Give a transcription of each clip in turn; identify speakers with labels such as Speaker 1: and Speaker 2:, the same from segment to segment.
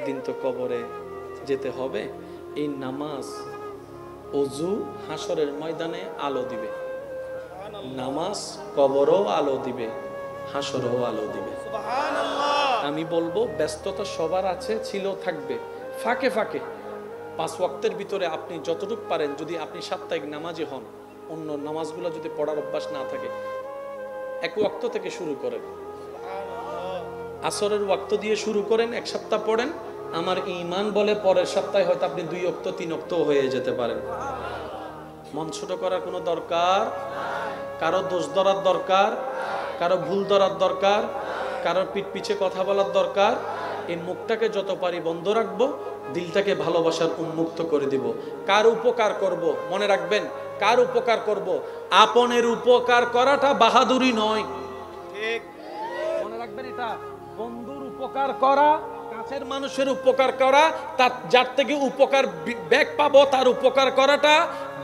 Speaker 1: একদিন তো কবরে যেতে হবে। এই নামাজ, ওযু হাসরের ময়দানে আলো দিবে। নামাজ কবরও আলো দিবে, হাসরেও আলো দিবে। আমি বলবো ব্যস্ততা সবার আছে, ছিল, থাকবে। ফাঁকে ফাঁকে 5 ওয়াক্তের ভিতরে আপনি যতটুকু পারেন, যদি আপনি সাপ্তাহিক নামাজি হন, অন্য নামাজগুলো যদি পড়ার অভ্যাস না থাকে, 1 ওয়াক্ত থেকে শুরু করেন। আসরের ওয়াক্ত দিয়ে শুরু করেন, 1 সপ্তাহ পড়েন। আমার ঈমান বলে পরের সপ্তাহে হয়তো আপনি 2 ওয়াক্ত 3 ওয়াক্ত হয়ে যেতে পারেন। মন ছোট করার কোনো দরকার, কারো দোষ ধরার দরকার, কারো ভুল ধরার দরকার, কারো পিঠ পিছে কথা বলার দরকার। এই মুখটাকে যত পারি বন্ধ রাখবো, দিলটাকে ভালোবাসার উন্মুক্ত করে দিব। কার উপকার করব, মনে রাখবেন, কার উপকার করব? আপনের উপকার করাটা বাহাদুরি নয়, ঠিক মনে রাখবেন। এটা বন্ধুর উপকার করা, কাছের মানুষের উপকার করা, তার যার থেকে উপকার ব্যাক পাবো তার উপকার করাটা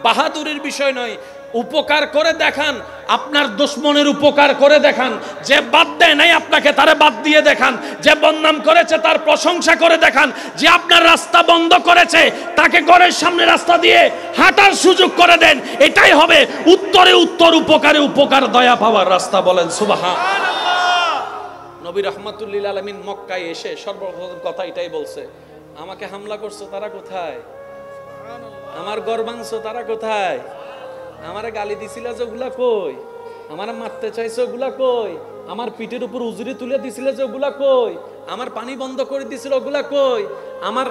Speaker 1: বাহাদুরির বিষয় নয়। উপকার করে দেখান, আপনার দুশমনের উপকার করে দেখান। যে বাদ দেয় নাই আপনাকে, তারে বাদ দিয়ে দেখান। যে বদনাম করেছে তার প্রশংসা করে দেখান। যে আপনার রাস্তা বন্ধ করেছে তাকে ঘরের সামনে রাস্তা দিয়ে হাঁটার সুযোগ করে দেন। এটাই হবে উত্তরে উত্তর, উপকারে উপকার, দয়া পাওয়ার রাস্তা। বলেন সুবহানাল্লাহ। নবী রাহমাতুল্লিল আলামিন মক্কায় এসে সর্বপ্রথম কথা এটাই বলছে, আমাকে হামলা করছো তারা কোথায়? আমার ঘর ভাঙছো তারা কোথায়? আমারে গালি দিছিল যে ওগুলা কই? আমারে মারতে চাইছো ওগুলা কই? আমার পিঠের উপর উজুরি তুলে দিছিল যে ওগুলা কই? আমার পানি বন্ধ করে দিছিল ওগুলা কই? আমার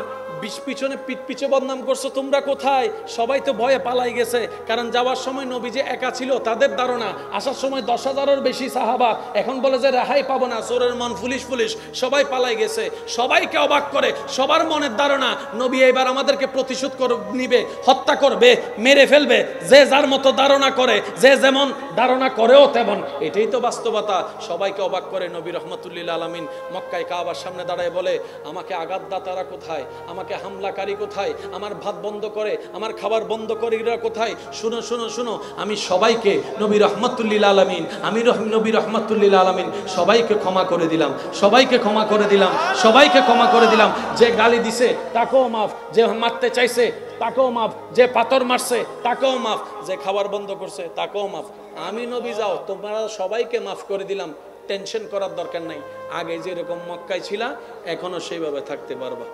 Speaker 1: পিছনে পিঠ পিছে বদনাম করছো তোমরা কোথায়? সবাই তো ভয়ে পালাই গেছে, কারণ যাওয়ার সময় নবী যে একা ছিল তাদের ধারণা, আসার সময় 10,000-এর বেশি সাহাবা। এখন বলে যে রেহাই পাবো না, চোরের মন পুলিশ পুলিশ, সবাই পালাই গেছে। সবাইকে অবাক করে, সবার মনের ধারণা নবী এবার আমাদেরকে প্রতিশোধ নিবে, হত্যা করবে, মেরে ফেলবে। যে যার মতো ধারণা করে, যে যেমন ধারণা করেও তেমন, এটাই তো বাস্তবতা। সবাইকে অবাক করে নবী রহমাতুল্লিল আলামিন মক্কায় কাবার সামনে দাঁড়ায় বলে, আমাকে আঘাতদাতারা কোথায়? আমাকে হামলাকারী কোথায়? আমার ভাত বন্ধ করে, আমার খাবার বন্ধ করে এরা কোথায়? শুনো শুনো শুনো, আমি সবাইকে নবী রহমাতুল্লিল আলামিন, আমি নবী রহমাতুল্লিল আলামিন সবাইকে ক্ষমা করে দিলাম, সবাইকে ক্ষমা করে দিলাম, সবাইকে ক্ষমা করে দিলাম। যে গালি দিছে তাকেও মাফ, যে মারতে চাইছে তাকেও মাফ, যে পাথর মারছে তাকেও মাফ, যে খাবার বন্ধ করছে তাকেও মাফ। আমি নবী যাও, তোমরা সবাইকে মাফ করে দিলাম, টেনশন করার দরকার নাই। আগে যেরকম মক্কায় ছিলা এখনো সেইভাবে থাকতে পারবা।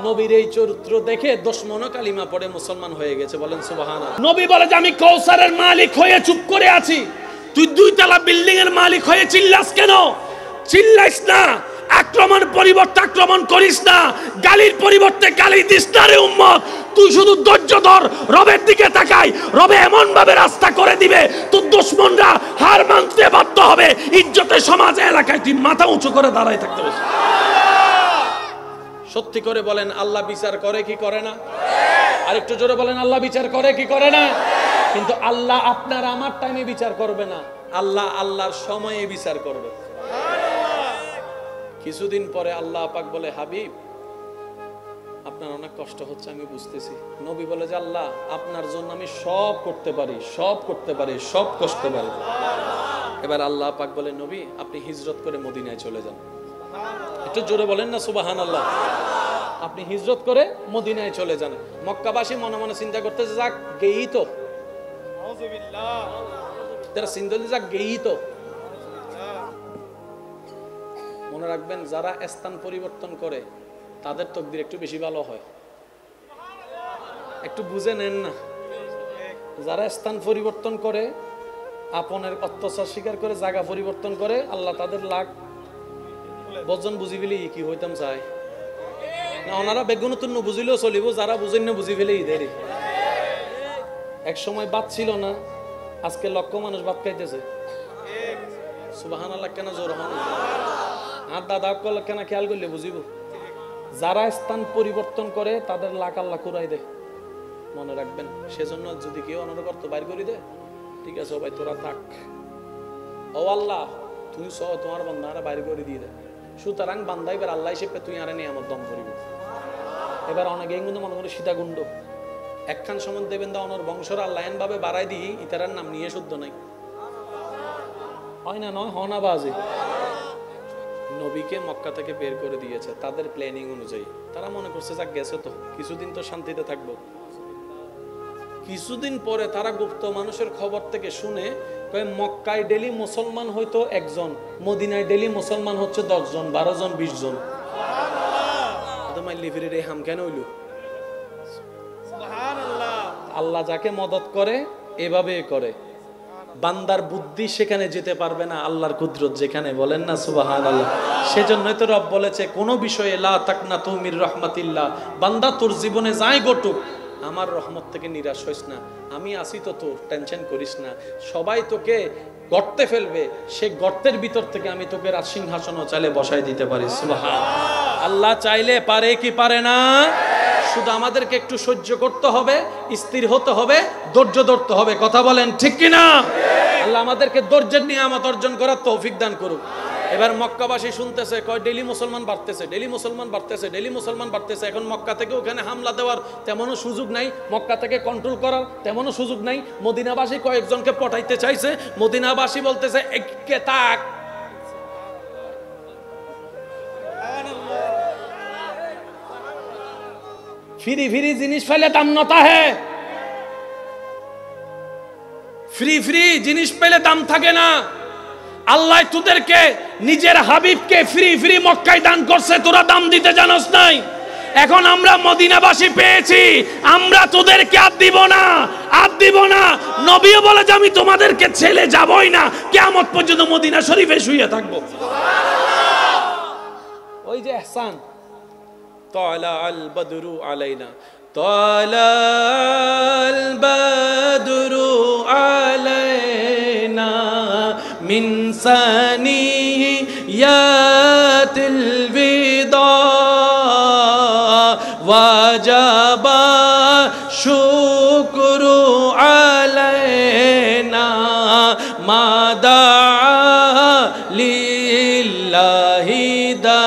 Speaker 1: নবীর এই চরিত্র দেখে দুশমনও কালিমা পড়ে মুসলমান হয়ে গেছে। বলেন সুবহানাল্লাহ। নবী বলে যে আমি কৌসারের মালিক হয়ে চুপ করে আছি, তুই 2 তলা বিল্ডিং এর মালিক হয়ে চিল্লাস কেন? চিল্লাইস না, আক্রমণ পরিবর্তে আক্রমণ করিস না, গালির পরিবর্তে গালি দিস না রে উম্মত। তুই শুধু ধৈর্য ধর, রবের দিকে তাকাই, রবে এমন ভাবে রাস্তা করে দিবে তোর দুশমনরা হার মানতে বাধ্য হবে। ইজ্জতের সমাজে এলাকায় তুই মাথা উঁচু করে দাঁড়ায় থাকতে হবে। সত্যি করে বলেন, আল্লাহ বিচার করে কি করে না? আরেকটু জোরে বলেন, আল্লাহ বিচার করে কি করে না? কিন্তু আল্লাহ আপনার আমার টাইমে বিচার করবে না, আল্লাহ আল্লাহর সময়ে বিচার করবে। কিছুদিন পরে আল্লাহ পাক বলে, হাবিব আপনার অনেক কষ্ট হচ্ছে আমি বুঝতেছি। নবী বলে যে আল্লাহ আপনার জন্য আমি সব করতে পারি, সব করতে পারি, সব কষ্ট পারি। এবার আল্লাহ পাক বলে, নবী আপনি হিজরত করে মদিনায় চলে যান। একটু জোরে বলেন না সুবহানাল্লাহ। আপনি হিজরত করে মদিনায় চলে যান। মক্কাবাসী মনে মনে চিন্তা করতেছে, যাক গেই তো, তারা চিন্তা যাক গেই তো। মনে রাখবেন, যারা স্থান পরিবর্তন করে তাদের তকদির একটু বেশি ভালো হয়। একটু বুঝে নেন না, যারা স্থান পরিবর্তন করে, আপনের অত্যাচার স্বীকার করে জায়গা পরিবর্তন করে, আল্লাহ তাদের লাখ বজন বুঝি ফেলি কি হইতাম চাই না। ওনারা বেগুনতুন বুঝিলেও চলিব, যারা বুঝেন না বুঝি ফেলে ইদের। এক সময় বাদ ছিল না, আজকে লক্ষ মানুষ ভাত খাইতেছে। সুবহানাল্লাহ। কেন জোর হন আর দাদা কেন খেয়াল করলে বুঝিব। যারা স্থান পরিবর্তন করে তাদের লাখ আল্লাহ কুরাই দেয়, মনে রাখবেন। সেজন্য যদি কেউ অনর্গত বাইর করে দেয়, ঠিক আছে ভাই তোরা থাক, ও আল্লাহ তুই সহ তোমার বান্দারা বাইর করে দিয়ে দেয়। সুতরাং বান্দা এবার আল্লাহ হিসেবে তুই আরে নিয়ে আমার দম করিব। এবার অনেকে কিন্তু মনে করি সীতাকুণ্ড একখান সমান দেবেন দা অনর বংশর আল্লাহ ভাবে বাড়াই দিই, ইতারার নাম নিয়ে শুদ্ধ নাই হয় না, নয় হনা বাজে নবীকে মক্কা থেকে বের করে দিয়েছে তাদের প্ল্যানিং অনুযায়ী। তারা মনে করছে যাক গেছে তো কিছুদিন তো শান্তিতে থাকবো। কিছুদিন পরে তারা গুপ্ত মানুষের খবর থেকে শুনে মক্কায় ডেলি মুসলমান হয়তো 1 জন, মদিনায় ডেলি মুসলমান হচ্ছে 10 জন, 12 জন, 20 জন। আল্লাহ যাকে মদত করে এভাবে করে। বান্দার বুদ্ধি সেখানে যেতে পারবে না, আল্লাহর কুদরত যেখানে, বলেন না সুবহানাল্লাহ। সেজন্যই তো রব বলেছে কোন বিষয়ে লা তাকনাতু মির রাহমাতিল্লাহ, বান্দা তোর জীবনে যাই ঘটুক আমার রহমত থেকে নিরাশ হইস না, আমি আছি তো, তোর টেনশন করিস না। সবাই তোকে গর্তে ফেলবে, সে গর্তের ভিতর থেকে আমি তোকে রাজসিংহাসনও চাইলে বসাই দিতে পারি। সুবহানাল্লাহ। আল্লাহ চাইলে পারে কি পারে না? শুধু আমাদেরকে একটু সহ্য করতে হবে, স্থির হতে হবে, ধৈর্য ধরতে হবে। কথা বলেন ঠিক কি না? আল্লাহ আমাদেরকে ধৈর্যের নিয়ামত অর্জন করার তৌফিক দান করুক। এবার মক্কাবাসী শুনতেছে কয় ডেলি মুসলমান বাড়তেছে, ডেলি মুসলমান বাড়তেছে, ডেলি মুসলমান বাড়তেছে। এখন মক্কা থেকে ওখানে হামলা দেওয়ার তেমনও সুযোগ নাই, মক্কা থেকে কন্ট্রোল করার তেমনও সুযোগ নাই। মদিনাবাসী কয়েকজনকে পটাইতে চাইছে, মদিনাবাসী বলতেছে একে তাক, ফ্রি ফ্রি জিনিস ফেলে দাম নতা হে, ফ্রি ফ্রি জিনিস পেলে দাম থাকে না। আল্লাহ তোদেরকে নিজের হাবিবকে ফ্রি ফ্রি মক্কায় দান করছে, তোরা দাম দিতে জানোস নাই। এখন আমরা মদিনাবাসী পেয়েছি, আমরা তোদেরকে আর দিব না, আর দিব না। নবীও বলে যে আমি তোমাদেরকে ছেড়ে যাবই না, কিয়ামত পর্যন্ত মদিনা শরীফে শুয়ে থাকবো। ওই যে ইহসান, তালা আল বদরু আলাইনা, তালা আল বদরু আলাইনা মিন সানিয়াতিল বিদা ওয়াজাবা শুকরু আলাইনা মাদা লিল্লাহি দা।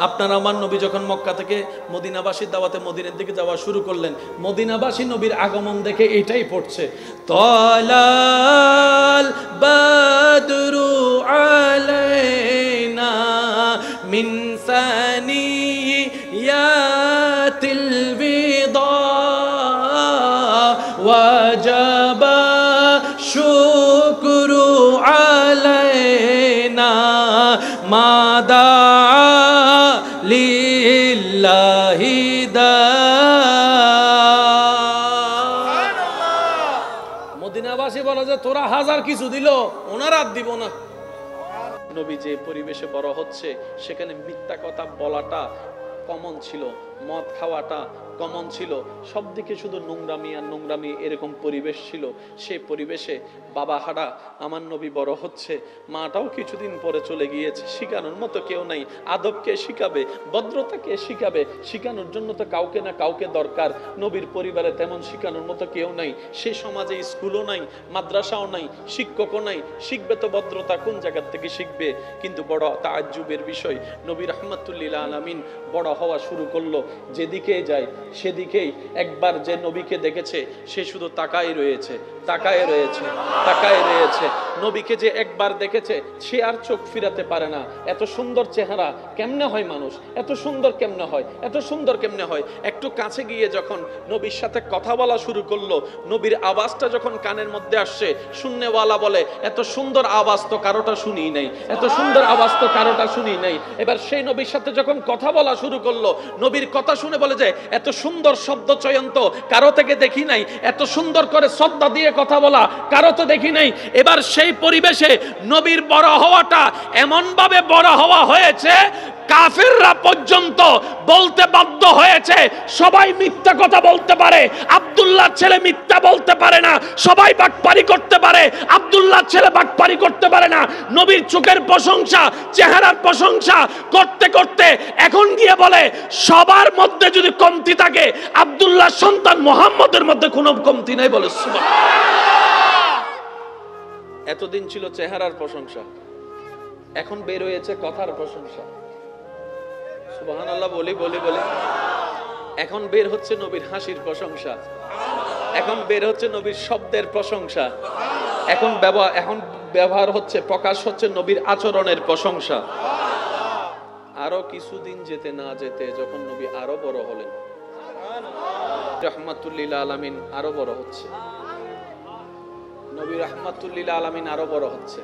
Speaker 1: আপনার আমার নবী যখন মক্কা থেকে মদিনাবাসীর দাওয়াতে মদিনার দিকে যাওয়া শুরু করলেন, মদিনাবাসী নবীর আগমন দেখে এটাই পড়ছে, তালাল বদরু আলাইনা মিন সানিয়াতিল বিদা ওয়াজাবা শুকরু আলাইনা মাদা লিল্লাহি দা। মদিনাবাসী বলে যে তোরা হাজার কিছু দিল, ওনারা আর দিব না। নবী যে পরিবেশে বড় হচ্ছে সেখানে মিথ্যা কথা বলাটা কমন ছিল, মদ খাওয়াটা কমন ছিল, সব দিকে শুধু নোংরামি আর নোংরামি, এরকম পরিবেশ ছিল। সেই পরিবেশে বাবা হারা আমার নবী বড় হচ্ছে, মাটাও কিছুদিন পরে চলে গিয়েছে, শিখানোর মতো কেউ নাই। আদবকে শিখাবে, ভদ্রতাকে শিখাবে, শিখানোর জন্য তো কাউকে না কাউকে দরকার। নবীর পরিবারে তেমন শিখানোর মতো কেউ নাই, সে সমাজে স্কুলও নাই, মাদ্রাসাও নাই, শিক্ষকও নাই, শিখবে তো ভদ্রতা কোন জায়গার থেকে শিখবে? কিন্তু বড় তাজ্জুবের বিষয়, নবী রাহমাতুল্লিল আলামিন বড় হওয়া শুরু করলো, যেদিকে যায় সেদিকেই একবার যে নবীকে দেখেছে সে শুধু তাকায় রয়েছে, তাকায় রয়েছে, তাকায় রয়েছে। নবীকে যে একবার দেখেছে সে আর চোখ ফিরাতে পারে না। এত সুন্দর চেহারা কেমনে হয় মানুষ, এত সুন্দর কেমনে হয়, এত সুন্দর কেমনে হয়। একটু কাছে গিয়ে যখন নবীর সাথে কথা বলা শুরু করলো, নবীর আওয়াজটা যখন কানের মধ্যে আসছে, শুননেওয়ালা বলে এত সুন্দর আওয়াজ তো কারোটা শুনি নাই, এত সুন্দর আওয়াজ তো কারোটা শুনি নাই। এবার সেই নবীর সাথে যখন কথা বলা শুরু করলো, নবীর কথা শুনে বলে যে এত সুন্দর শব্দ চয়ন তো কারো থেকে দেখি নাই, এত সুন্দর করে শ্রদ্ধা দিয়ে কথা বলা কারো তো দেখি নাই। এবার সেই পরিবেশে নবীর বড় হওয়াটা এমন ভাবে বড় হওয়া হয়েছে, কাফেররা পর্যন্ত বলতে বাধ্য হয়েছে সবাই মিথ্যা কথা বলতে পারে, আব্দুল্লাহর ছেলে মিথ্যা বলতে পারে না, সবাই বাটপারি করতে পারে, আব্দুল্লাহর ছেলে বাটপারি করতে পারে না। নবীর চোখের প্রশংসা, চেহারার প্রশংসা করতে করতে এখন গিয়ে বলে সবার মধ্যে যদি কমতি থাকে আব্দুল্লাহর সন্তান মুহাম্মদের মধ্যে কোনো কমতি নাই। বলে সুবহানাল্লাহ। এতদিন ছিল চেহারার প্রশংসা, এখন বের হয়েছে কথার প্রশংসা। সুবহানাল্লাহ বলি বলি বলি। এখন বের হচ্ছে নবীর হাসির প্রশংসা, এখন বের হচ্ছে নবীর শব্দের প্রশংসা, এখন ব্যবহার হচ্ছে, প্রকাশ হচ্ছে নবীর আচরণের প্রশংসা। আরো কিছুদিন যেতে না যেতে যখন নবী আরো বড় হলেন, রাহমাতুল লিল আলামিন আরো বড় হচ্ছে, নবী রাহমাতুল লিল আলামিন আরো বড় হচ্ছে।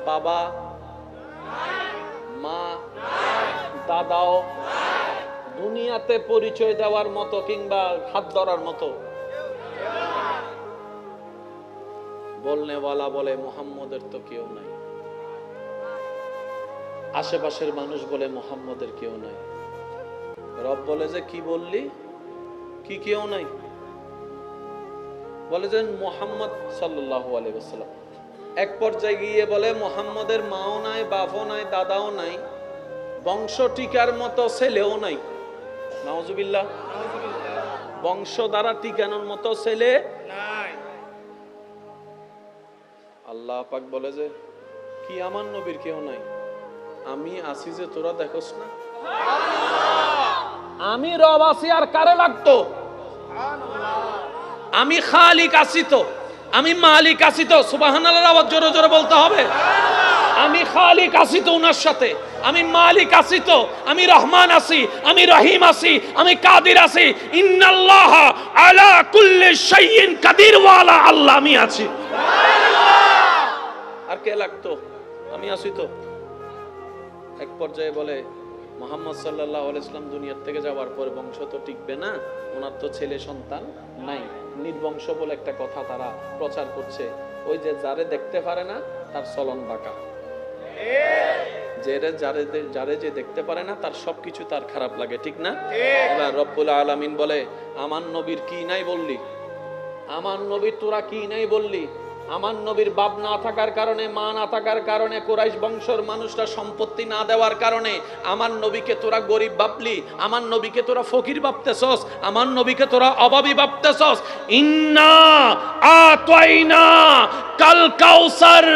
Speaker 1: বাবা মা দাদাও দুনিয়াতে পরিচয় দেওয়ার মতো কিংবা হাত ধরার মতো বলনেওয়ালা বলে মুহাম্মদের তো কেউ নাই, আশেপাশের মানুষ বলে মুহাম্মদের কেউ নাই। রব বলে যে কি বললি, কি কেউ নাই? বলে যে মুহাম্মদ সাল্লাল্লাহু আলাইহি ওয়াসাল্লাম। এক পর্যায়ে গিয়ে বলে মুহাম্মদের মাও নাই, বাপও নাই, দাদাও নাই, বংশ টিকার মতো ছেলেও নাই। নাউজুবিল্লাহ। বংশ দ্বারা টিকানোর মতো ছেলে নাই। আল্লাহ পাক বলে যে কি আমার নবীর কেউ নাই? আমি আছি যে তোরা দেখোস না? আমি রব আছি, আর কারে লাগতো? আমি খালিক আছি তো, আমি মালিক আছি তো। সুবহানাল্লাহর আওয়াজ জোরে জোরে বলতে হবে। আমি খালিক আছি তো উনার সাথে, আমি মালিক আছি তো, আমি রহমান আছি, আমি রহিম আছি, আমি কাদির আছি। ইন্নাল্লাহ আলা কুল্লি শাইইন কাদির ওয়ালা আল্লাহ আমি আছি। আর কে লাগতো? আমি আছি তো। এক পর্যায়ে বলে মুহাম্মদ সাল্লাল্লাহু আলাইহি ওয়াসাল্লাম দুনিয়ার থেকে যাওয়ার পরে বংশ তো টিকবে না, ওনার তো ছেলে সন্তান নাই, নির্বংশ বলে একটা কথা তারা প্রচার করছে। ওই যে যারে দেখতে পারে না তার চলন বাঁকা, যারে যে দেখতে পারে না তার সবকিছু তার খারাপ লাগে, ঠিক না? এবার রব্বুল আলামিন বলে আমার নবীর কি নাই বললি? আমার নবীর তোরা কি নাই বললি? আমার নবীর বাপ না থাকার কারণে, মা না থাকার কারণে, কুরাইশ বংশের মানুষরা সম্পত্তি না দেওয়ার কারণে আমার নবীকে তোরা গরিব ভাবলি, আমার নবীকে তোরা ফকির ভাবতেছস, আমার নবীকে তোরা অভাবী ভাবতেছস। ইন্না আতাইনা কাল কাউসার,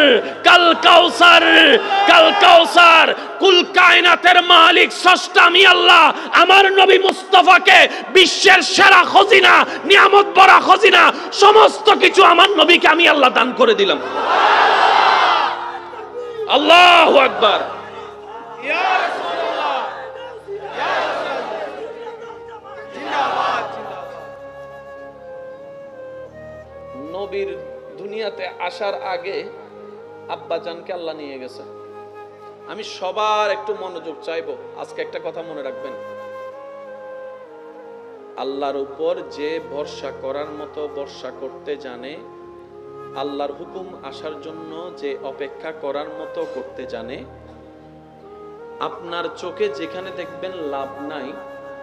Speaker 1: কাল কাউসার, কাল কাউসার। কুল কায়নাতের মালিক স্রষ্টা আমি আল্লাহ আমার নবী মুস্তাফাকে বিশ্বের সেরা খজিনা, নিয়ামত ভরা খজিনা, সমস্ত কিছু আমার নবীকে আমি আল্লাহ দান করে দিলাম। আল্লাহু আকবার। ইয়া রাসূলুল্লাহ, ইয়া রাসূলুল্লাহ, জিন্দাবাদ জিন্দাবাদ। নবীর দুনিয়াতে আসার আগে আব্বা জানকে আল্লাহ নিয়ে গেছে। আমি সবার একটু মনোযোগ চাইবো, আজকে একটা কথা মনে রাখবেন। আল্লাহর উপর যে ভরসা করার মতো ভরসা করতে জানে, আল্লাহর হুকুম আসার জন্য যে অপেক্ষা করার মতো করতে জানে, আপনার চোখে যেখানে দেখবেন লাভ নাই,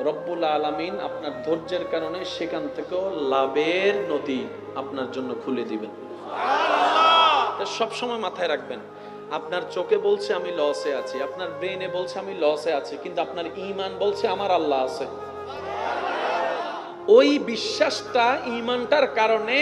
Speaker 1: রব্বুল আলামিন আপনার ধৈর্যের কারণে সেখান থেকেও লাভের নদী আপনার জন্য খুলে দিবেন। সব সময় মাথায় রাখবেন, আপনার চোখে বলছে আমি লসে আছি, আপনার ব্রেনে বলছে আমি লসে আছি, কিন্তু আপনার ঈমান বলছে আমার আল্লাহ আছে। ওই বিশ্বাসটা, ঈমানটার কারণে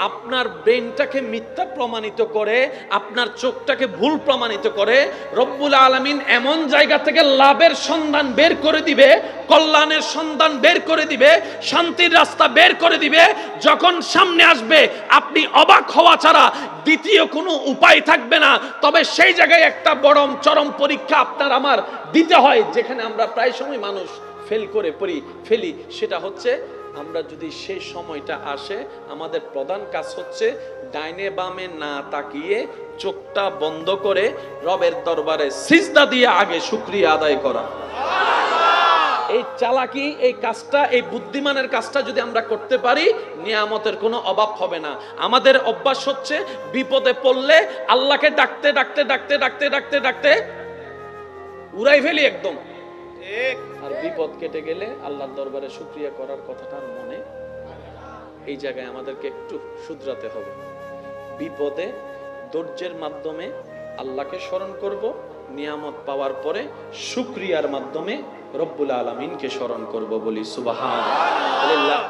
Speaker 1: আপনার ব্রেনটাকে মিথ্যা প্রমাণিত করে, আপনার চোখটাকে ভুল প্রমাণিত করে রব্বুল আলামিন এমন জায়গা থেকে লাভের সন্ধান বের করে দিবে, কল্যাণের সন্ধান বের করে দিবে, শান্তির রাস্তা বের করে দিবে। যখন সামনে আসবে আপনি অবাক হওয়া ছাড়া দ্বিতীয় কোনো উপায় থাকবে না। তবে সেই জায়গায় একটা বড় চরম পরীক্ষা আপনার আমার দিতে হয়, যেখানে আমরা প্রায় সময় মানুষ ফেল করে ফেলি। সেটা হচ্ছে আমরা যদি সেই সময়টা আসে, আমাদের প্রধান কাজ হচ্ছে ডাইনে বামে না তাকিয়ে চোখটা বন্ধ করে রবের দরবারে সিজদা দিয়ে আগে শুকরিয়া আদায় করা। এই চালাকি, এই কাজটা, এই বুদ্ধিমানের কাজটা যদি আমরা করতে পারি, নিয়ামতের কোনো অভাব হবে না। আমাদের অভ্যাস হচ্ছে বিপদে পড়লে আল্লাহকে ডাকতে ডাকতে ডাকতে ডাকতে ডাকতে ডাকতে উড়াই ফেলি একদম। আর বিপদ কেটে গেলে আল্লাহর দরবারে শুকরিয়া করার কথাটা মনে, এই জায়গায় আমাদেরকে একটু শুধরাতে হবে। বিপদে ধৈর্যের মাধ্যমে আল্লাহকে স্মরণ করব, নিয়ামত পাওয়ার পরে শুকরিয়ার মাধ্যমে রব্বুল আলামিনকে স্মরণ করব। বলি সুবহানাল্লাহ।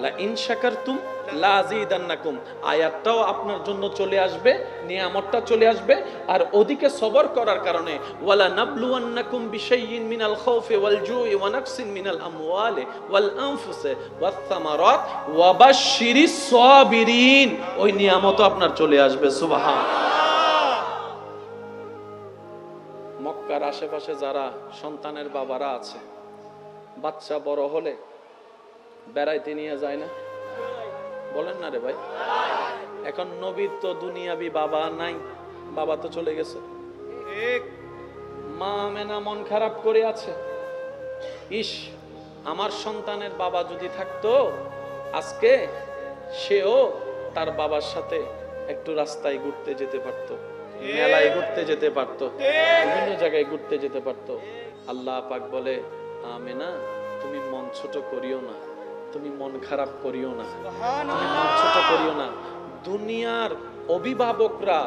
Speaker 1: লা ইন শাকারতুম লা আযীদান্নাকুম, আয়াতটাও আপনার জন্য চলে আসবে, নিয়ামতটা চলে আসবে। আর ওদিকে সবর করার কারণে ওয়ালা নাবলুওয়ান্নাকুম বিশাইইন মিনাল খাউফি ওয়াল জুই ওয়া নাকসিন মিনাল আমওয়ালি ওয়াল আনফুসি ওয়াস সামারাত ওয়া বাশশিরিস সাবিরিন, ওই নিয়ামতও আপনার চলে আসবে। সুবহানাল্লাহ। মক্কার আশেপাশে যারা সন্তানের বাবারা আছে, বাচ্চা বড় হলে বেড়াইতে নিয়ে যায় না? বলেন না রে ভাই। এখন নবীর তো দুনিয়াবি বাবা নাই, বাবা তো চলে গেছে। মা আমেনা মন খারাপ করে আছে, ইস আমার সন্তানের বাবা যদি থাকতো, আজকে সেও তার বাবার সাথে একটু রাস্তায় ঘুরতে যেতে পারতো, মেলায় ঘুরতে যেতে পারতো, বিভিন্ন জায়গায় ঘুরতে যেতে পারতো। আল্লাহ পাক বলে, আমেনা তুমি মন ছোট করিও না, তুমি মন খারাপ করিও না, তুমি মন ছোট করিও না। দুনিয়ার অভিভাবকরা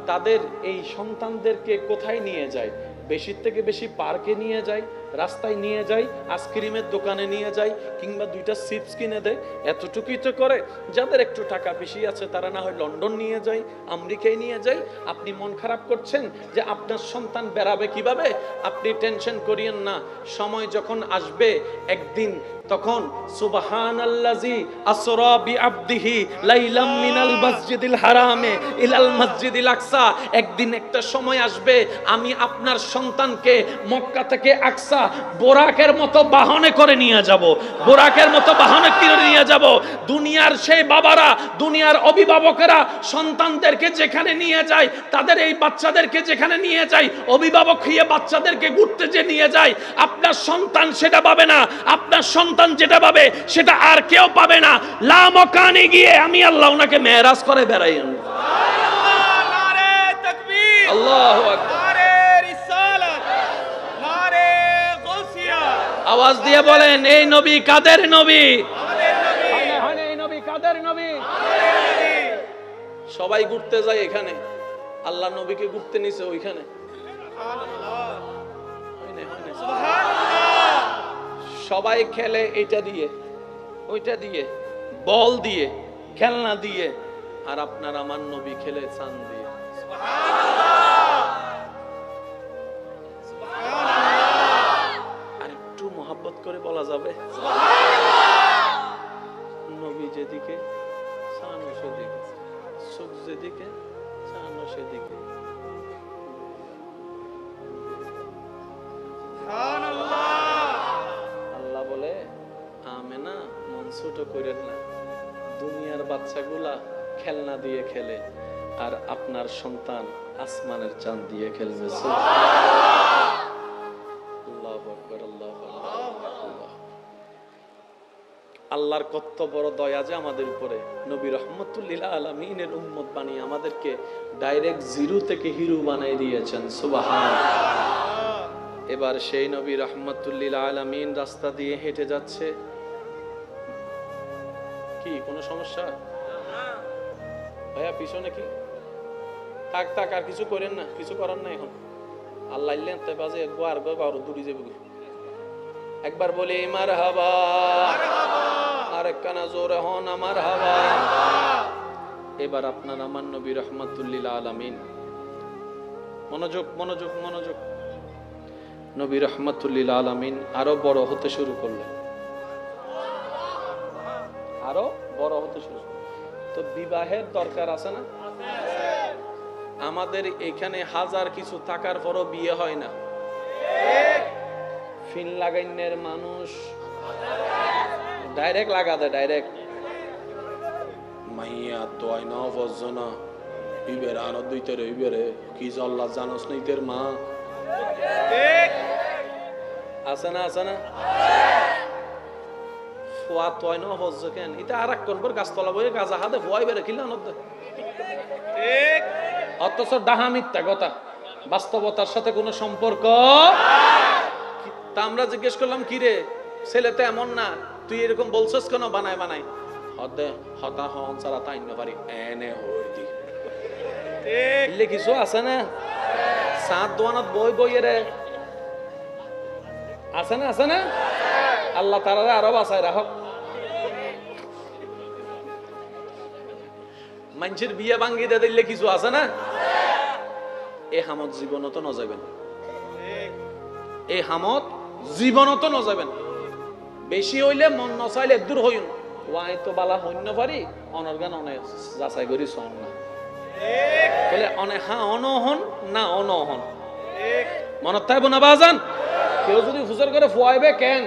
Speaker 1: তাদের এই সন্তানদেরকে কোথায় নিয়ে যায়? বেশির থেকে বেশি পার্কে নিয়ে যায়, রাস্তায় নিয়ে যায়, আইসক্রিমের দোকানে নিয়ে যায়, কিংবা দুইটা চিপস কিনে দেয়। এতটুকুই তো করে। যাদের একটু টাকা বেশি আছে তারা না হয় লন্ডন নিয়ে যায়, আমেরিকায় নিয়ে যায়। আপনি মন খারাপ করছেন যে আপনার সন্তান বেড়াবে কিভাবে? আপনি টেনশন করিয়েন না, সময় যখন আসবে একদিন, তখন সুবহানাল্লাযী আসরা বিআবদিহি লাইলাম মিনাল মসজিদিল হারামে ইলাল মসজিদিল আকসা, একদিন একটা সময় আসবে আমি আপনার সন্তানকে মক্কা থেকে আকসা বোরাকের মতো বাহনে করে নিয়ে যাব, বোরাকের মতো বাহনে করে নিয়ে যাব। দুনিয়ার সেই বাবারা, দুনিয়ার অভিভাবকেরা সন্তানদেরকে যেখানে নিয়ে যায়, তাদের এই বাচ্চাদেরকে যেখানে নিয়ে যায়, অভিভাবক হয়ে বাচ্চাদেরকে ঘুরতে যে নিয়ে যায়, আপনার সন্তান সেটা পাবে না। আপনার সন্তান যেটা পাবে সেটা আর কেউ পাবে না। লা মকানে গিয়ে আমি আল্লাহ ওনাকে মেরাজ করে বেড়াই।
Speaker 2: সুবহানাল্লাহ, নারে তাকবীর,
Speaker 1: আল্লাহু আকবার,
Speaker 2: নারে রিসালাত, নারে গাউসিয়া।
Speaker 1: আওয়াজ দিয়ে বলেন, এই নবী কাদের নবী?
Speaker 2: আমাদের নবী,
Speaker 1: হয় না এই নবী কাদের নবী?
Speaker 2: আমাদের নবী।
Speaker 1: সবাই ঘুরতে যায় এখানে, আল্লাহ নবীকে ঘুরতে নিছে ওইখানে।
Speaker 2: সুবহানাল্লাহ,
Speaker 1: হয় না, হয় না।
Speaker 2: সুবহানাল্লাহ।
Speaker 1: সবাই খেলে এটা দিয়ে, ওইটা দিয়ে, বল দিয়ে, খেলনা দিয়ে, আর আপনার আমার নবী খেলে চান দিয়ে। আর একটু মহব্বত করে বলা যাবে, নবী যেদিকে চানো সেদিকে, চোখ যেদিকে চানো সেদিকে। আল্লাহ বলে, আমেনা মন ছোট করেন না, দুনিয়ার বাচ্চাগুলা খেলনা দিয়ে খেলে, আর আপনার সন্তান আসমানের চাঁদ দিয়ে খেলবে। আল্লাহু আকবার, আল্লাহু আকবার। আল্লাহর কত বড় দয়া যে আমাদের উপরে, নবী রাহমাতুল লিল আলামিনের উম্মত বানিয়ে আমাদেরকে ডাইরেক্ট জিরো থেকে হিরো বানিয়ে দিয়েছেন। সুবহানাল্লাহ। এবার সেই নবী রাহমাতুল লিল আলামিন রাস্তা দিয়ে হেঁটে যাচ্ছে, কি কোনো সমস্যা? ভাইয়া পিছনে কি? থাক থাক, আর কিছু করেন না, কিছু করার না এখন। আল্লাহ ইল্লেন তে বাজে একবার গয়বার দূরে যাবে। একবার বলি মারহাবা, আর একখানা জোরে হন মারহাবা। এবার আপনার আমার নবী রাহমাতুল লিল আলামিন, মনোযোগ মনোযোগ মনোযোগ, নবী রাহমাতুল লিল আলামিন আরো বড় হতে শুরু করলেন, আরো বড় হতে শুরু করলেন। তো বিবাহের দরকার আছে না? আমাদের এখানে হাজার কিছু থাকার পরও বিয়ে হয় না। ফিন লাগাইনের মানুষ ডাইরেক্ট লাগা দেয়, ডাইরেক্ট মাইয়া তো আই না বজনা ইবের আনো দুইতে রে ইবেরে কি জল্লা জানোস না ইতের মা আছে না, আছে না? ফুয়া তো আই না বজ কেন এটা আর এক কোন পর গাছতলা বই গাজা হাতে ফুয়াই বেরে কিলা নদ ঠিক, অথচ ডাহা মিথ্যা কথা, বাস্তবতার সাথে কোনো সম্পর্ক। তা আমরা জিজ্ঞেস করলাম, কি রে ছেলে তো এমন না, তুই এরকম বলছস কেন বানায় বানায়? হদে হতা হন সারা তাই না পারি এনে হই দি ঠিক কিছু আছে না? সাত দোয়ানত বই বই রে আছে না, আছে না? আল্লাহ তাআলা আরো বাঁচায় রাখক। মানুষের বিয়ে ভাঙ্গি দিয়ে দিলে কিছু আছে না? এ হামত জীবনত ন যাবেন, এই হামত জীবনত ন যাবেন। বেশি হইলে মন নচাইলে দূর হইন, ওয়াই তো বালা হইন পারি অনর্গান অনেক যাচাই করি শোন না বলে অনে হা অনহন না অনহন মনত থাকব না বাজান। কেউ যদি ফুসর করে ফুয়াইবে কেন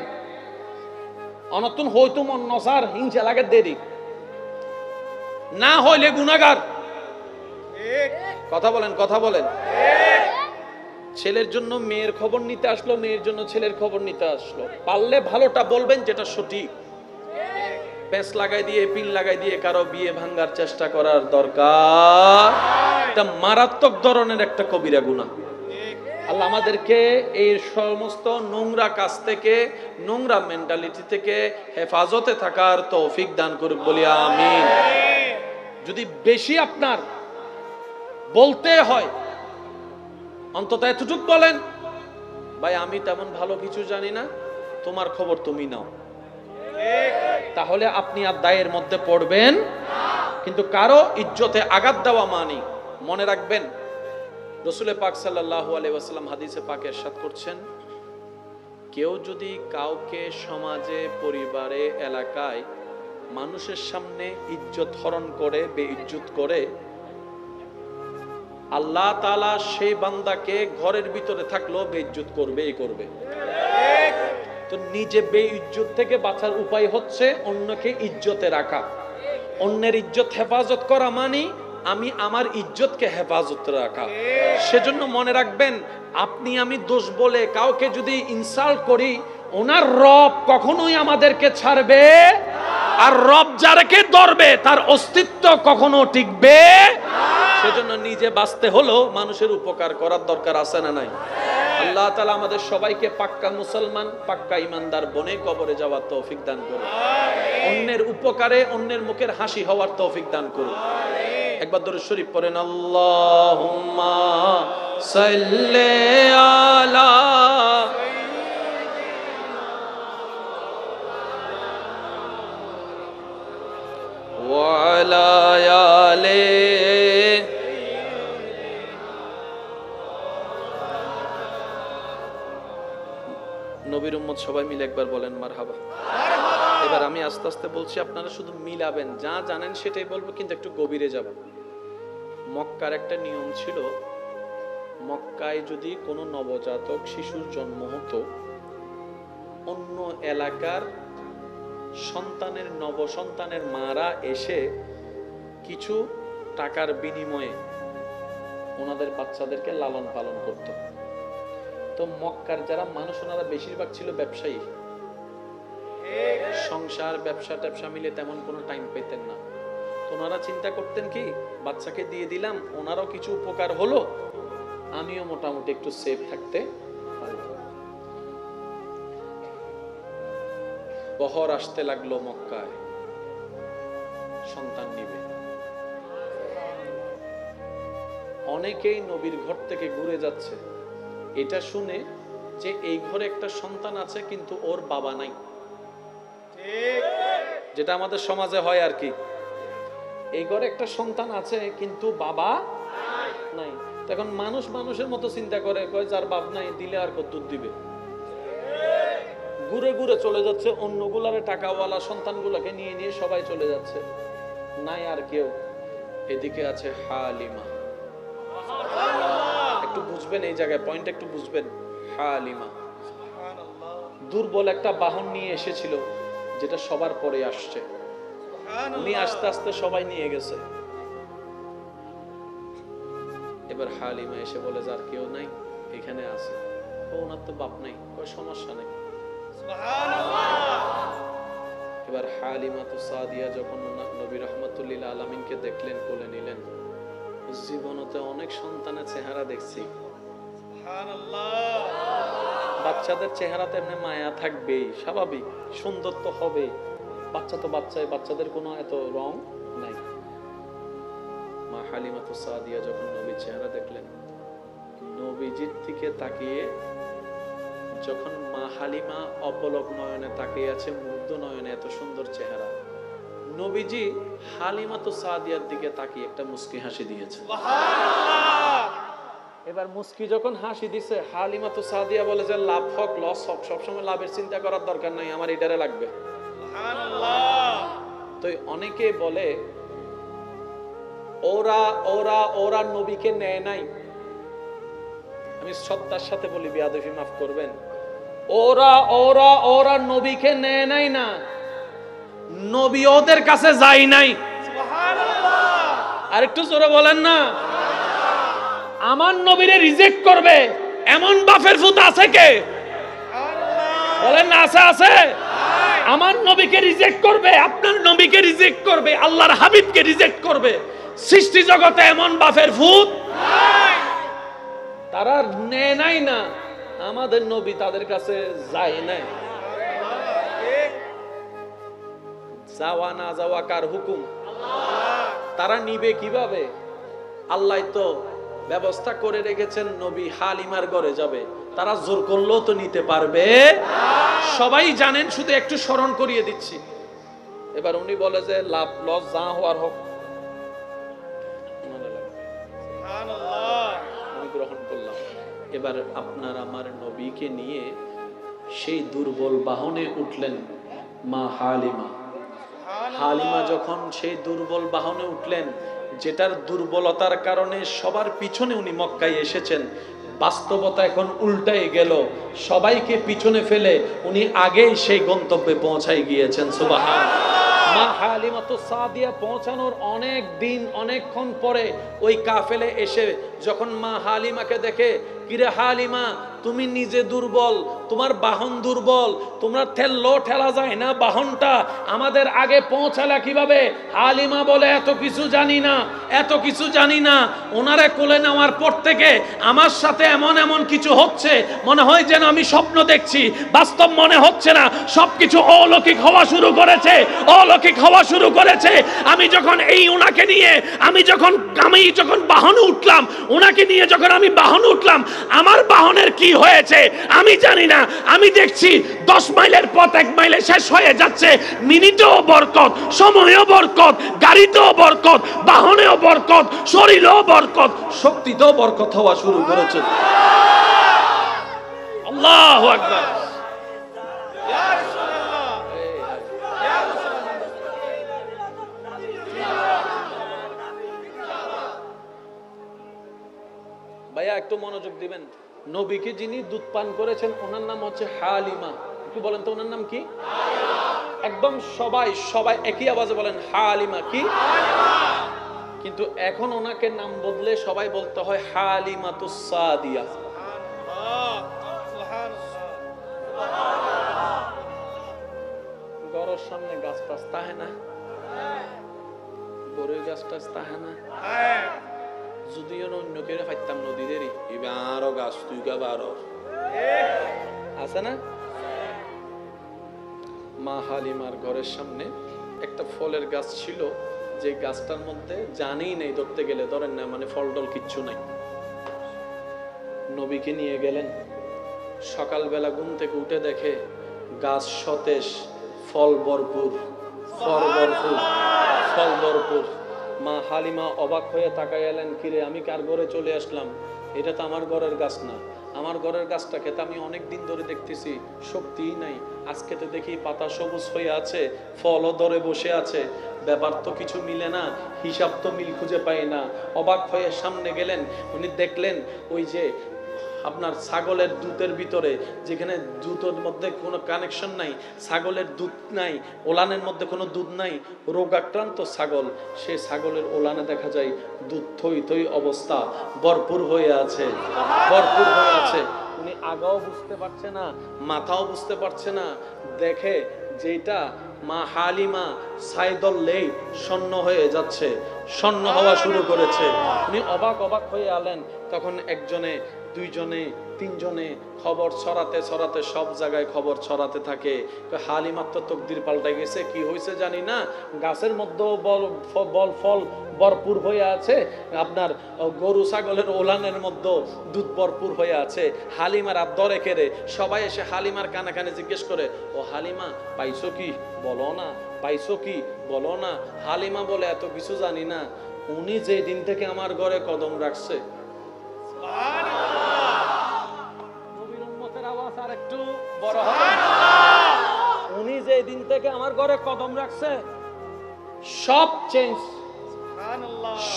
Speaker 1: অনতুন হইতো মন নসার হিংসা লাগে দেরি না হইলে গুনাহগার। কথা বলেন, কথা বলেন। ছেলের জন্য মেয়ের খবর নিতে আসলো, মেয়ের জন্য ছেলের খবর নিতে আসলো, পারলে ভালোটা বলবেন যেটা সঠিক। প্যাঁচ লাগাই দিয়ে পিন লাগাই দিয়ে কারো বিয়ে ভাঙ্গার চেষ্টা করার দরকার, এটা মারাত্মক ধরনের একটা কবিরা গুনাহ। আল্লাহ আমাদেরকে এই সমস্ত নোংরা কাজ থেকে, নোংরা মেন্টালিটি থেকে হেফাজতে থাকার তৌফিক দান করুক বলি আমিন। যদি বেশি আপনার বলতে হয় অন্তত এতটুকু বলেন, ভাই আমি তেমন ভালো কিছু জানি না, তোমার খবর তুমি নাও। তাহলে আপনি আর দায়ের মধ্যে পড়বেন, কিন্তু কারো ইজ্জতে আঘাত দেওয়া মানি। মনে রাখবেন রাসূল পাক সাল্লাল্লাহু আলাইহি ওয়াসাল্লাম হাদিসে পাকে ইরশাদ করছেন, কেউ যদি কাউকে সমাজে, পরিবারে, এলাকায় মানুষের সামনে ইজ্জত হরণ করে, বেইজ্জত করে, আল্লাহ তাআলা সেই বান্দাকে ঘরের ভিতরে থাকলেও বেইজ্জত করবেই করবে। তো নিজে বেইজ্জত থেকে বাঁচার উপায় হচ্ছে অন্যকে ইজ্জতে রাখা। অন্যের ইজ্জত হেফাজত করা মানে আমি আমার ইজ্জতকে হেফাজতে রাখা। সেজন্য মনে রাখবেন, আপনি আমি দোষ বলে কাউকে যদি ইনসাল্ট করি, ওনার রব কখনোই আমাদেরকে ছাড়বে, আর রব যারাকে ধরবে তার অস্তিত্ব কখনো টিকবে। সেজন্য নিজে বাঁচতে হলো মানুষের উপকার করার দরকার আছে না নাই? আল্লাহ তাআলা আমাদের সবাইকে পাক্কা মুসলমান, পাক্কা ইমানদার বনে কবরে যাওয়ার তৌফিক দান করুন। অন্যের উপকারে অন্যের মুখের হাসি হওয়ার তৌফিক দান করুন। একবার দরুদ শরীফ পড়েন, আল্লাহুম্মা সাল্লি আলা ওয়া আলা আলি নবীর উম্মত সবাই মিলে একবার বলেন মারহাবা। এবার আমি আস্তে আস্তে বলছি, আপনারা শুধু মিলাবেন, যা জানেন সেটাই বলবো, কিন্তু একটু গভীরে যাব। মক্কার একটা নিয়ম ছিল, মক্কায় যদি কোনো নবজাতক শিশুর জন্ম হতো, অন্য এলাকার সন্তানের, নবসন্তানের মারা এসে কিছু টাকার বিনিময়ে ওনাদের বাচ্চাদেরকে লালন পালন করত। তো মক্কার যারা মানুষ, ওনারা বেশিরভাগ ছিল ব্যবসায়ী, সংসার ব্যবসা ট্যাবসা মিলে তেমন কোনো টাইম পেতেন না। তো ওনারা চিন্তা করতেন কি, বাচ্চাকে দিয়ে দিলাম, ওনারও কিছু উপকার হলো, আমিও মোটামুটি একটু সেফ থাকতে পারবো। বহর আসতে লাগলো মক্কায়, সন্তান নিবে। অনেকেই নবীর ঘর থেকে ঘুরে যাচ্ছে, এটা শুনে যে এই ঘরে একটা সন্তান আছে কিন্তু ওর বাবা নাই, যেটা আমাদের সমাজে হয় আর কি। এই ঘরে একটা সন্তান আছে কিন্তু বাবা নাই। এখন মানুষ মানুষের মতো চিন্তা করে, কয় যার বাপ নাই দিলে আর কত দিবে, ঘুরে ঘুরে চলে যাচ্ছে, অন্যগুলারে টাকাওয়ালা সন্তানগুলোকে নিয়ে নিয়ে সবাই চলে যাচ্ছে, নাই আর কেউ। এদিকে আছে হালিমা। একটু বুঝবেন এই জায়গায়, পয়েন্ট একটু বুঝবেন। হালিমা দুর্বল একটা বাহন নিয়ে এসেছিল, যেটা সবার পরে আসছে। উনি আস্তে আস্তে সবাই নিয়ে গেছে। এবার হালিমা এসে বলে, যার কেউ নাই এখানে আছে, ওনার তো বাপ নাই, কোনো সমস্যা নেই। এবার হালিমা তো সাদিয়া যখন নবী রাহমাতুল লিল আলামিনকে দেখলেন, কোলে নিলেন, জীবনতে অনেক সন্তানের চেহারা দেখছি, বাচ্চাদের চেহারাতে এমনি মায়া থাকবেই, স্বাভাবিক, সুন্দর তো হবেই, বাচ্চা তো বাচ্চাই, বাচ্চাদের কোনো এত রং নাই। মা হালিমা তো সাদিয়া যখন নবীর চেহারা দেখলেন, নবীজির দিকে তাকিয়ে যখন মা হালিমা অপলক নয়নে তাকিয়ে আছে, মুগ্ধ নয়নে, এত সুন্দর চেহারা, নবীজি হালিমাতু সাদিয়ার দিকে তাকিয়ে একটা মুস্কি হাসি দিয়েছে। এবার মুস্কি যখন হাসি দিছে, হালিমাতু সাদিয়া বলে যে লাভ হোক লস হোক সবসময় লাভের চিন্তা করার দরকার নাই, আমার এটারে লাগবে। তো অনেকে বলে ওরা ওরা ওরা নবীকে নেয় নাই। আমি শ্রদ্ধার সাথে বলি, বেয়াদবি মাফ করবেন, ওরা ওরা ওরা নবীকে নেয় নাই না, নবী ওদের কাছে যায় নাই। আর একটু জোরে বলেন না। আমার নবীরে রিজেক্ট করবে এমন বাপের ভূত আছে কে? বলেন না, আছে আছে। আমার নবীকে রিজেক্ট করবে, আপনার নবীকে রিজেক্ট করবে, আল্লাহর হাবিবকে রিজেক্ট করবে সৃষ্টি জগতে এমন বাপের ভূত তারা নেয় নাই না। আমাদের নবী তাদের কাছে যায় নাই। যাওয়া না যাওয়া কার হুকুম? তারা নিবে কিভাবে? আল্লাহ তো ব্যবস্থা করে রেখেছেন, নবী হালিমার ঘরে যাবে, তারা জোর করলেও তো নিতে পারবে। সবাই জানেন, শুধু একটু স্মরণ করিয়ে দিচ্ছি। এবার উনি বলে যে লাভ লস যা হওয়ার হোক, আমি গ্রহণ করলাম। এবার আপনার আমার নবীকে নিয়ে সেই দুর্বল বাহনে উঠলেন মা হালিমা। হালিমা যখন সেই দুর্বল বাহনে উঠলেন, যেটার দুর্বলতার কারণে সবার পিছনে উনি মক্কায় এসেছেন, বাস্তবতা এখন উল্টাই গেল, সবাইকে পিছনে ফেলে উনি আগেই সেই গন্তব্যে পৌঁছাই গিয়েছেন। সুবহানাল্লাহ। মা হালিমাতু সাদিয়া পৌঁছানোর অনেক দিন অনেকক্ষণ পরে ওই কাফেলে এসে যখন মা হালিমাকে দেখে, কিরে হালিমা তুমি নিজে দুর্বল, তোমার বাহন দুর্বল, তোমরা ঠেললো ঠেলা যায় না বাহনটা, আমাদের আগে পৌঁছালা কিভাবে? হালিমা বলে এত কিছু জানি না, এত কিছু জানি না। ওনারে কোলে নেওয়ার পর থেকে আমার সাথে এমন এমন কিছু হচ্ছে, মনে হয় যেন আমি স্বপ্ন দেখছি, বাস্তব মনে হচ্ছে না। সবকিছু অলৌকিক হওয়া শুরু করেছে, অলৌকিক হওয়া শুরু করেছে। আমি যখন এই ওনাকে নিয়ে আমি যখন বাহনে উঠলাম, ওনাকে নিয়ে যখন আমি বাহনে উঠলাম, আমার বাহনের কি হয়েছে আমি জানি না। আমি দেখছি 10 মাইলের পথ 1 মাইলে শেষ হয়ে যাচ্ছে। মিনিটেও বরকত, সময়ও বরকত, গাড়িতেও বরকত, বাহনেও বরকত, শরীরেও বরকত, শক্তিতেও বরকত হওয়া শুরু করেছে। আল্লাহু আকবার। ভাইয়া একটু মনোযোগ দিবেন। নবীকে যিনি দুধ পান করেছেন ওনার নাম হচ্ছে হালিমা। একটু বলেন তো ওনার নাম কি? একদম সবাই সবাই একই আওয়াজে বলেন হালিমা। কি? কিন্তু এখন ওনাকে নাম বদলে সবাই বলতে হয় হালিমাতুস সাদিয়া। ঘরের সামনে গাছ টাছ তাহে না, বড়ই গাছ টাছ তাহে না, যদিও অন্য কেউ পাইতাম নদীদেরই এবারও গাছ তুই গাবারও আছে না। মা হালিমার ঘরের সামনে একটা ফলের গাছ ছিল, যে গাছটার মধ্যে জানেই নেই, ধরতে গেলে ধরেন না, মানে ফল টল কিচ্ছু নাই। নবীকে নিয়ে গেলেন, সকালবেলা ঘুম থেকে উঠে দেখে গাছ সতেজ, ফল ভরপুর, ফল ভরপুর, ফল ভরপুর। মা হালিমা অবাক হয়ে তাকায় এলেন, কিরে আমি কার ঘরে চলে আসলাম? এটা তো আমার ঘরের গাছ না। আমার ঘরের গাছটাকে তো আমি অনেক দিন ধরে দেখতেছি, শক্তিই নাই। আজকে তো দেখি পাতা সবুজ হয়ে আছে, ফলও ধরে বসে আছে, ব্যাপার তো কিছু মিলে না, হিসাব তো মিল খুঁজে পাই না। অবাক হয়ে সামনে গেলেন, উনি দেখলেন ওই যে আপনার ছাগলের দুধের ভিতরে, যেখানে দুধের মধ্যে কোনো কানেকশন নাই, ছাগলের দুধ নাই, ওলানের মধ্যে কোনো দুধ নাই, রোগাক্রান্ত ছাগল, সে ছাগলের ওলানে দেখা যায় দুধ থই থই অবস্থা, ভরপুর হয়ে আছে, ভরপুর হয়ে আছে। উনি আগাও বুঝতে পারছে না, মাথাও বুঝতে পারছে না, দেখে যেটা মা হালিমা সাইদল্লেই শূন্য হয়ে যাচ্ছে, শূন্য হওয়া শুরু করেছে। উনি অবাক অবাক হয়ে আলেন। তখন একজনে দুইজনে তিনজনে খবর ছড়াতে ছড়াতে সব জায়গায় খবর ছড়াতে থাকে। হালিমার তো তকদির পাল্টে গেছে, কি হয়েছে জানি না, গাছের মধ্যেও ফল ভরপুর হয়ে আছে, আপনার গরু ছাগলের ওলানের মধ্যে দুধ ভরপুর হয়ে আছে। হালিমার আর দরে কেড়ে সবাই এসে হালিমার কানে কানে জিজ্ঞেস করে, ও হালিমা পাইছো কি বলো না, পাইছো কি বলো না। হালিমা বলে এত কিছু জানি না, উনি যে দিন থেকে আমার ঘরে কদম রাখছে। নবীর উম্মতের আওয়াজ আর একটু বড় হবে। উনি যে দিন থেকে আমার ঘরে কদম রাখছে সব চেঞ্জ,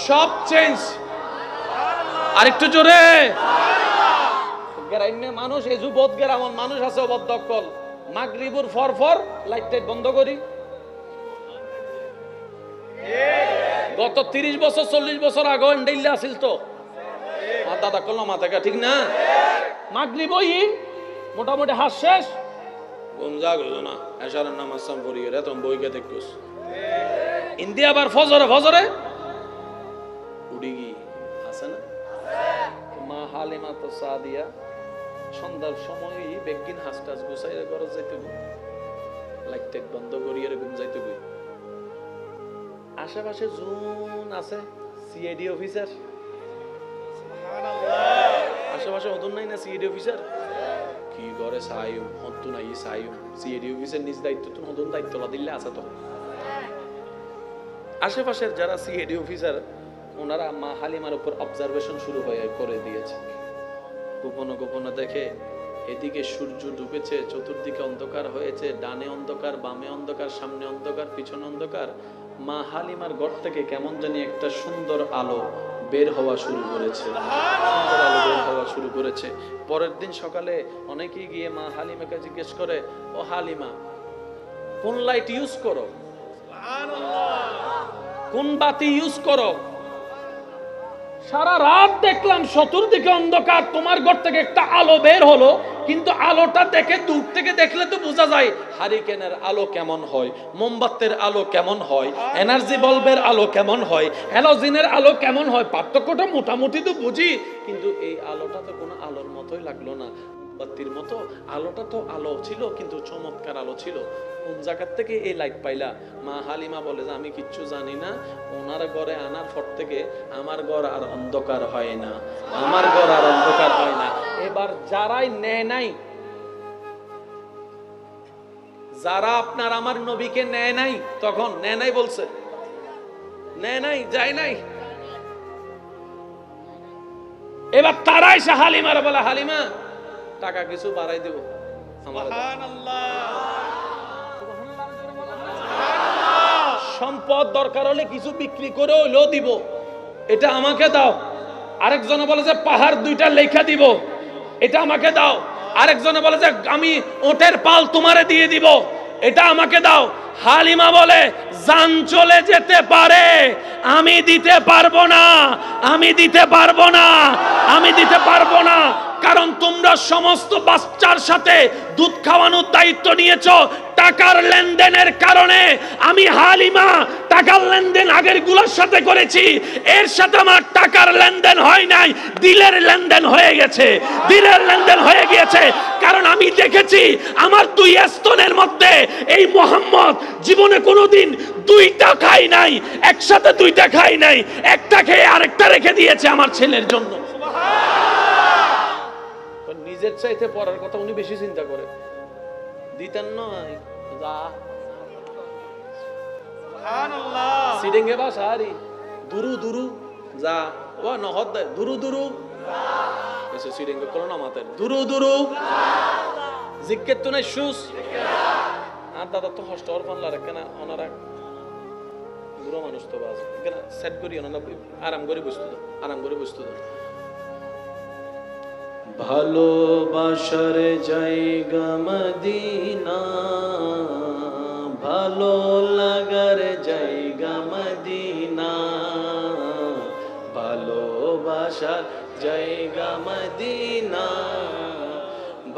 Speaker 1: সব চেঞ্জ। আর একটু জোরে। গ্রাম্য মানুষ, এই যুবত গ্রামের মানুষ আছে অবদ্ধকল, মাগরিবুর ফর লাইট টাইট বন্ধ করি। গত 30 বছর 40 বছর আগে এন্ডেইলে আসিল তো দাদা কল্লা মাথাকা ঠিক না। মাগরিব ওই মোটামুটি হাস শেষ গমজা গো না এশারের নামাজ সাম পড়ি রে তুমি বইকে দেখছস ইন্ডিয়া আবার ফজরে উড়ি গি আছে না। মা হালিমা তো সাদিয়া সন্ধ্যার সময় বেগিন হাসটাস গুছাইরে ঘর যাইতে গো, লাইট টাইট বন্ধ করি এরকম যাইতে গো। আশেপাশে জুন আছে সিআইডি অফিসার, আশেপাশে হতুন নাই না সিআইডি অফিসার, কি করে সাইম হতু নাই সাইম সিআইডি অফিসার নিজ দায়িত্ব তো হতুন দায়িত্বলা দিলে আছে তো। আশেপাশের যারা সিআইডি অফিসার ওনারা মা হালিমার উপর অবজারভেশন শুরু হয়ে করে দিয়েছে। গোপনে গোপনে দেখে এদিকে সূর্য ডুবেছে, চতুর্দিকে অন্ধকার হয়েছে, ডানে অন্ধকার, বামে অন্ধকার, সামনে অন্ধকার, পিছনে অন্ধকার। মা হালিমার ঘর থেকে কেমন জানি একটা সুন্দর আলো বের হওয়া শুরু করেছে, সুন্দর আলো বের হওয়া শুরু করেছে। পরের দিন সকালে অনেকেই গিয়ে মা হালিমাকে জিজ্ঞেস করে, ও হালিমা কোন লাইট ইউজ করো, কোন বাতি ইউজ করো? সারা রাত দেখলাম চতুর্দিকে অন্ধকার, তোমার ঘর থেকে একটা আলো বের হলো, কিন্তু আলোটা দেখে দূর থেকে দেখলে তো বোঝা যায় হারিকেনের আলো কেমন হয়, মোমবাতির আলো কেমন হয়, এনার্জি বাল্বের আলো কেমন হয়, হ্যালোজিনের আলো কেমন হয়, পার্থক্যটা মোটামুটি তো বুঝি, কিন্তু এই আলোটা তো কোনো আলোর মতোই লাগলো না। মোমবাতির মতো আলোটা তো আলো ছিল, কিন্তু চমৎকার আলো ছিল। কোন জায়গার থেকে এই লাইট পাইলা? মা হালিমা বলে যে আমি কিচ্ছু জানি না, ওনার ঘরে আনার পর থেকে আমার ঘর আর অন্ধকার হয় না, আমার ঘর আর অন্ধকার হয় না। এবার যারাই নেয় নাই, যারা আপনার আমার নবীকে নেয় নাই, তখন নেয় নাই বলছে, নেয় নাই, যায় নাই, এবার তারা এসে হালিমার বলে হালিমা টাকা কিছু বাড়াই দেব, আমার সম্পদ দরকার হলে কিছু বিক্রি করে হইলেও দিব, এটা আমাকে দাও। আরেকজনে বলে যে পাহাড় 2টা লেখা দিব, এটা আমাকে দাও। আরেকজনে বলে যে আমি ওটের পাল তোমারে দিয়ে দিব, এটা আমাকে দাও। হালিমা বলে জান চলে যেতে পারে, আমি দিতে পারবো না, আমি দিতে পারবো না, আমি দিতে পারবো না। কারণ তোমরা সমস্ত বাচ্চার সাথে দুধ খাওয়ানোর দায়িত্ব নিয়েছো টাকার লেনদেনের কারণে। আমি হালিমা টাকার লেনদেন আগের গুলোর সাথে করেছি, এর সাথে আমার টাকার লেনদেন হয় নাই, দিলের লেনদেন হয়ে গেছে, দিলের লেনদেন হয়ে গিয়েছে। কারণ আমি দেখেছি আমার 2 স্তনের মধ্যে এই মোহাম্মদ জীবনে কোনোদিন 2টা খাই নাই, একসাথে 2টা খাই নাই, একটা খেয়ে আরেকটা রেখে দিয়েছে আমার ছেলের জন্য। নিজের চাইতে পড়ার কথা উনি বেশি চিন্তা করে। দিতেন নয় যা সিডিংয়ে বাসারি দুরু দুরু যা ও নহদ দুরু দুরু এসে সিডিংয়ে করো না মাথায় দুরু দুরু জিজ্ঞেস তো নাই সুস আর দাদা তো হস্ট ওর পানলা রাখে না, ওনারা বুড়ো মানুষ তো বাজ কেন সেট করি ওনারা আরাম করে বসতো, আরাম করে বসতো। ভালোবাসার জায়গা মদিনা, ভালো লাগার জায়গা মদিনা, ভালোবাসার জায়গা মদিনা,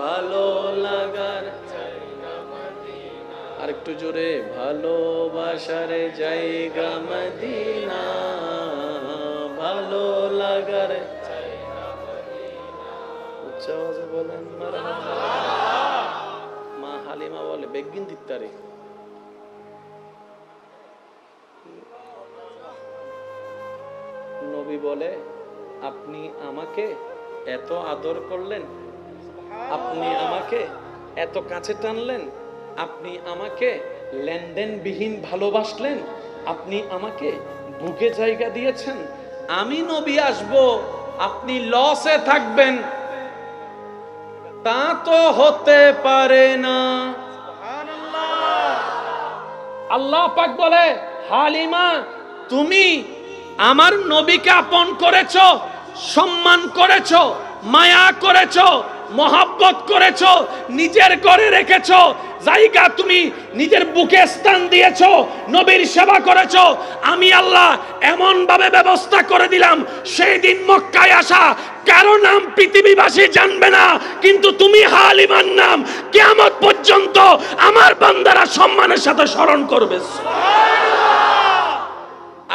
Speaker 1: ভালো লাগার জায়গা মদিনা। আরেকটু জোরে, ভালোবাসার জায়গা মদিনা, ভালো লাগার। উচ্চ আওয়াজে বলেন মারহাবা। মা হালিমা বলে বেগিন দিত্তারে, নবী বলে আপনি আমাকে এত আদর করলেন, আপনি আমাকে এত কাছে টানলেন, আপনি আমাকে লেনদেনবিহীন ভালোবাসলেন, আপনি আমাকে বুকে জায়গা দিয়েছেন, আমি নবী আসব আপনি লসে থাকবেন তা তো হতে পারে না। আল্লাহ পাক বলে হালিমা তুমি আমার নবীকে আপন করেছো, সম্মান করেছো, মায়া করেছো, মহাব্বত করেছো, নিজের ঘরে রেখেছো, জায়গা তুমি নিজের বুকে স্থান দিয়েছো, নবীর সেবা করেছো। আমি আল্লাহ এমন ভাবে ব্যবস্থা করে দিলাম সেই দিন মক্কায় আসা কারো নাম পৃথিবীবাসী জানবে না, কিন্তু তুমি হালিমার নাম কিয়ামত পর্যন্ত আমার বান্দারা সম্মানের সাথে স্মরণ করবে।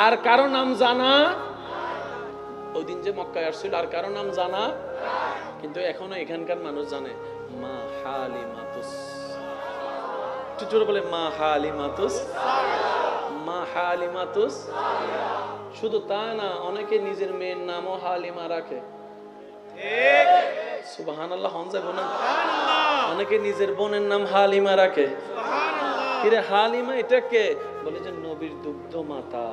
Speaker 1: আর কারো নাম জানা, ওই দিন যে মক্কায় আসছিল আর কারো নাম জানা, কিন্তু এখনো এখানকার মানুষ জানে মা হালিমাতুস। একটু জোরে বলে মা হালিমাতুস, মা হালিমাতুস। শুধু তা না, অনেকে নিজের মেয়ের নামও হালিমা রাখে। সুবহানাল্লাহ, হনজা বোনা। অনেকে নিজের বোনের নাম হালিমা রাখে। কিরে হালিমা এটা কে? বলে যে নবীর দুগ্ধ মাতা।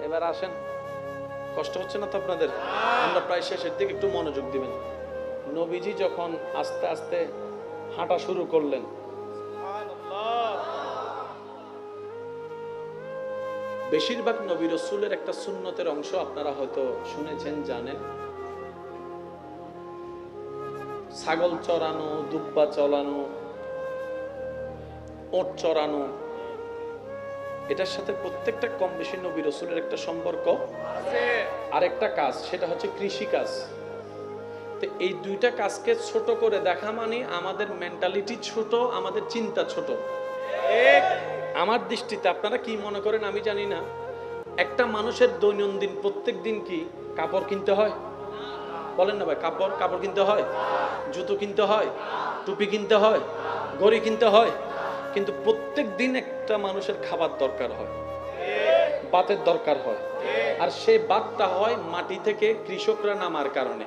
Speaker 1: এবার আসেন, কষ্ট হচ্ছে না তো আপনাদের? আমরা প্রায় শেষের দিকে, একটু মনোযোগ দিবেন। নবীজি যখন আস্তে আস্তে হাঁটা শুরু করলেন, বেশিরভাগ নবী রাসূলের একটা সুন্নতের অংশ আপনারা হয়তো শুনেছেন, জানেন। ছাগল চড়ানো, দুব্বা চড়ানো, ওট চড়ানো, এটার সাথে প্রত্যেকটা কম বেশি নবী রাসূলের একটা সম্পর্ক আছে। আরেকটা কাজ, সেটা হচ্ছে কৃষি কাজ। তো এই দুইটা কাজকে ছোট করে দেখা মানে আমাদের মেন্টালিটি ছোট, আমাদের চিন্তা ছোট। আমার দৃষ্টিতে, আপনারা কি মনে করেন আমি জানি না, একটা মানুষের দৈনন্দিন প্রত্যেক দিন কি কাপড় কিনতে হয়? বলেন না ভাই, কাপড় কিনতে হয়, জুতো কিনতে হয়, টুপি কিনতে হয়, ঘড়ি কিনতে হয়, কিন্তু প্রত্যেক দিন একটা মানুষের খাবার দরকার হয়, ভাতের দরকার হয়। আর সেই ভাতটা হয় মাটি থেকে কৃষকরা নামার কারণে।